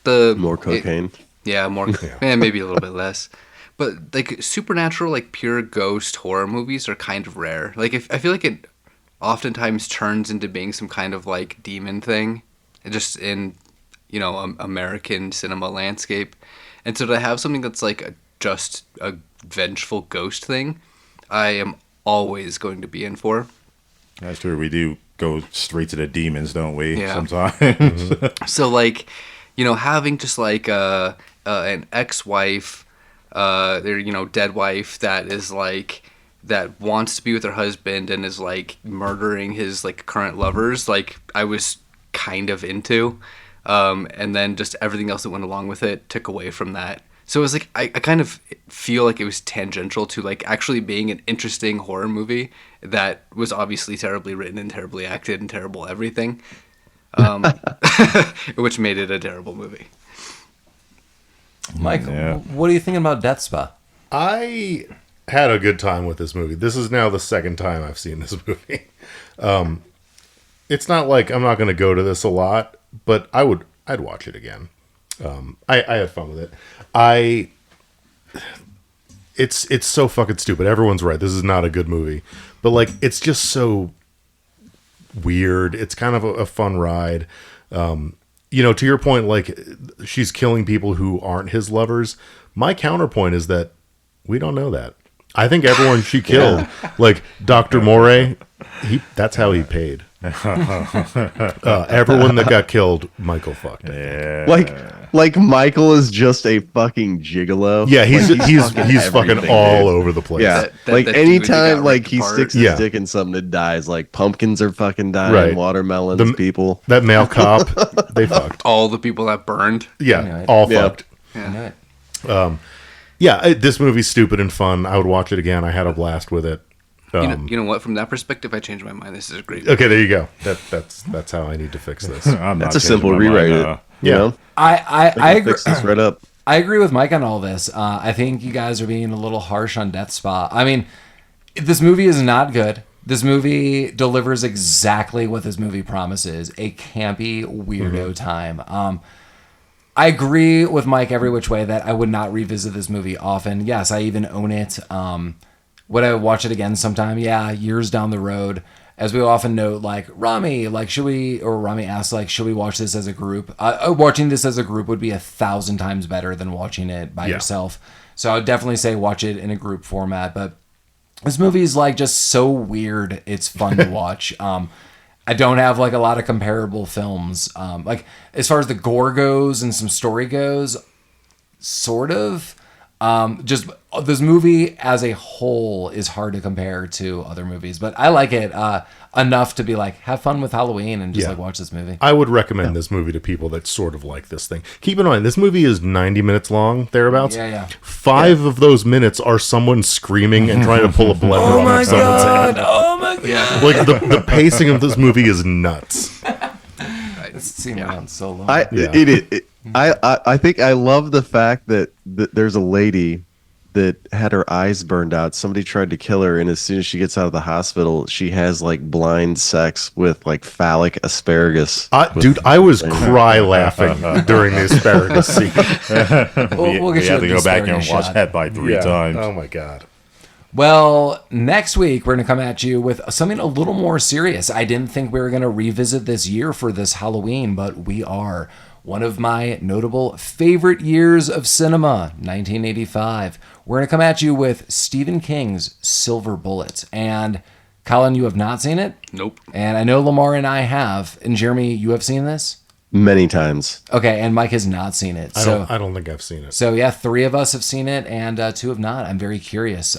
the More cocaine. more, maybe a little bit less. But like supernatural, like pure ghost horror movies are kind of rare. Like I feel like it oftentimes turns into being some kind of like demon thing, just in American cinema landscape. And so to have something that's like just a vengeful ghost thing, I am always going to be in for. That's true. We do go straight to the demons, don't we? Yeah. Sometimes. So like, having just like an ex-wife, their dead wife that is like that wants to be with her husband and is like murdering his like current lovers, like I was kind of into, and then just everything else that went along with it took away from that. So it was like I kind of feel like it was tangential to like actually being an interesting horror movie that was obviously terribly written and terribly acted and terrible everything, which made it a terrible movie. Mike, Yeah. what are you thinking about Death Spa? I had a good time with this movie. This is now the second time I've seen this movie. It's not like I'm not going to go to this a lot, but I'd watch it again. I had fun with it. It's so fucking stupid. Everyone's right. This is not a good movie, but like it's just so weird. It's kind of a fun ride. To your point, like she's killing people who aren't his lovers. My counterpoint is that we don't know that. I think everyone she killed, like Dr. Moray, that's how he paid. Everyone that got killed, Michael fucked it. Yeah. Like Michael is just a fucking gigolo. Yeah, he's fucking fucking everything, all dude. over the place. Yeah, That like dude that anytime got like ripped he apart. sticks his Yeah. dick in something, it dies. Like pumpkins are fucking dying, Right. watermelons, The- people. That male cop, they fucked. All the people that burned. Yeah, Right. all Yeah. fucked. I know it. Yeah, this movie's stupid and fun. I would watch it again. I had a blast with it. You know what? From that perspective, I changed my mind. This is a great. Okay, there you go. That's how I need to fix this. I'm not That's a changing simple my mind, rewrite. no. You Yeah. know, I agree. fix this right up. I agree with Mike on all this. I think you guys are being a little harsh on Death Spa. I mean, this movie is not good. This movie delivers exactly what this movie promises: a campy weirdo time. I agree with Mike every which way that I would not revisit this movie often. Yes, I even own it. Would I watch it again sometime? Yeah, years down the road. As we often note, like Rami, like Rami asks, like, should we watch this as a group? Watching this as a group would be 1,000 times better than watching it by Yeah. yourself. So I would definitely say watch it in a group format. But this movie is like just so weird. It's fun to watch. I don't have like a lot of comparable films. Like as far as the gore goes and some story goes, sort of. Just this movie as a whole is hard to compare to other movies, but I like it enough to be like, have fun with Halloween and just Yeah. like watch this movie. I would recommend this movie to people that sort of like this thing. Keep in mind, this movie is 90 minutes long, thereabouts. Yeah. 5 of those minutes are someone screaming and trying to pull a blender off someone's hand. Oh my god! Yeah. Like the pacing of this movie is nuts. This scene went on so long. I think I love the fact that there's a lady that had her eyes burned out. Somebody tried to kill her, and as soon as she gets out of the hospital, she has like blind sex with like phallic asparagus. Dude, I was cry laughing during the asparagus scene. We'll get we you have a to go back and asparagus watch shot. that by 3 times. Oh my god. Well, next week we're going to come at you with something a little more serious. I didn't think we were going to revisit this year for this Halloween, but we are. One of my notable favorite years of cinema, 1985. We're going to come at you with Stephen King's Silver Bullet. And Colin, you have not seen it? Nope. And I know Lamar and I have. And Jeremy, you have seen this? Many times. Okay, and Mike has not seen it. I don't think I've seen it. So yeah, 3 of us have seen it and 2 have not. I'm very curious.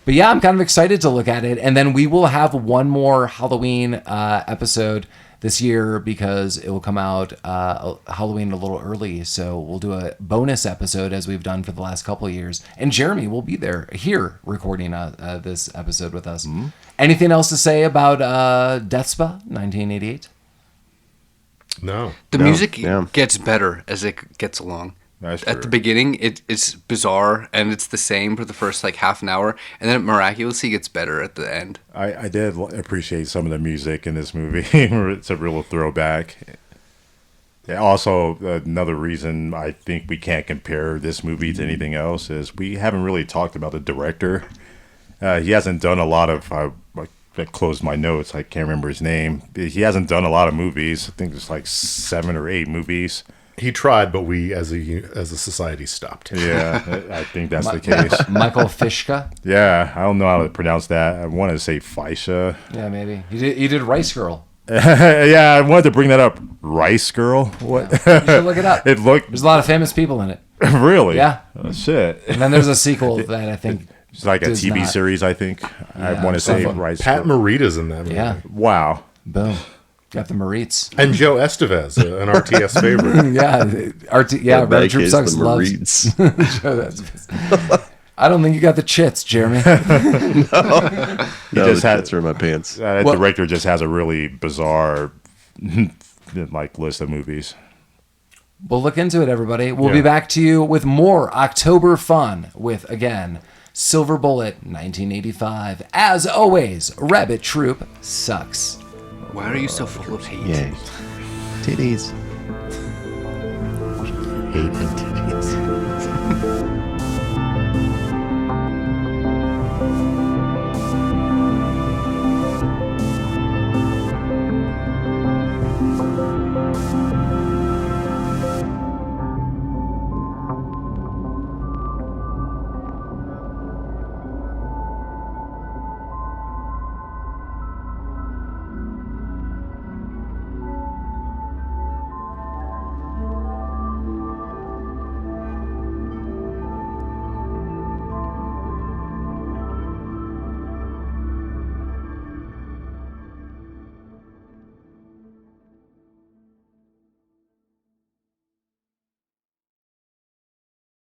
But yeah, I'm kind of excited to look at it. And then we will have one more Halloween episode this year because it will come out Halloween a little early. So we'll do a bonus episode as we've done for the last couple of years. And Jeremy will be here recording this episode with us. Mm-hmm. Anything else to say about Death Spa 1988? No. The No, music yeah. gets better as it gets along. That's At true. the beginning, it's bizarre and it's the same for the first like half an hour, and then it miraculously gets better at the end. I did appreciate some of the music in this movie. It's a real throwback. Yeah, also, another reason I think we can't compare this movie to anything else is we haven't really talked about the director. He hasn't done a lot of. I closed my notes. I can't remember his name. He hasn't done a lot of movies. I think it's like 7 or 8 movies. He tried, but we as a society stopped. Yeah, I think that's the case. Michael Fishka? Yeah, I don't know how to pronounce that. I want to say Fisha. Yeah, maybe. He did Rice Girl. Yeah, I wanted to bring that up. Rice Girl? What? You should look it up. It looked There's a lot of famous people in it. really. Yeah. Oh, shit. And then there's a sequel that I think It's like a does TV not. series, I think. I want to say something. Rice Pat Girl. Morita's in that movie. Yeah. Wow. Boom. Got the Maurites. And Joe Estevez, an RTS favorite. Yeah, Back Red Troop is Sucks the loves. Marines. Joe, that's- I don't think you got the chits, Jeremy. No, just the had- tits are in my pants. That Well- director just has a really bizarre like list of movies. We'll look into it, everybody. We'll be Yeah. back to you with more October fun with, again, Silver Bullet 1985. As always, Rabbit Troop sucks. Why are you so full of hate? Yay. Titties. Hate and titties.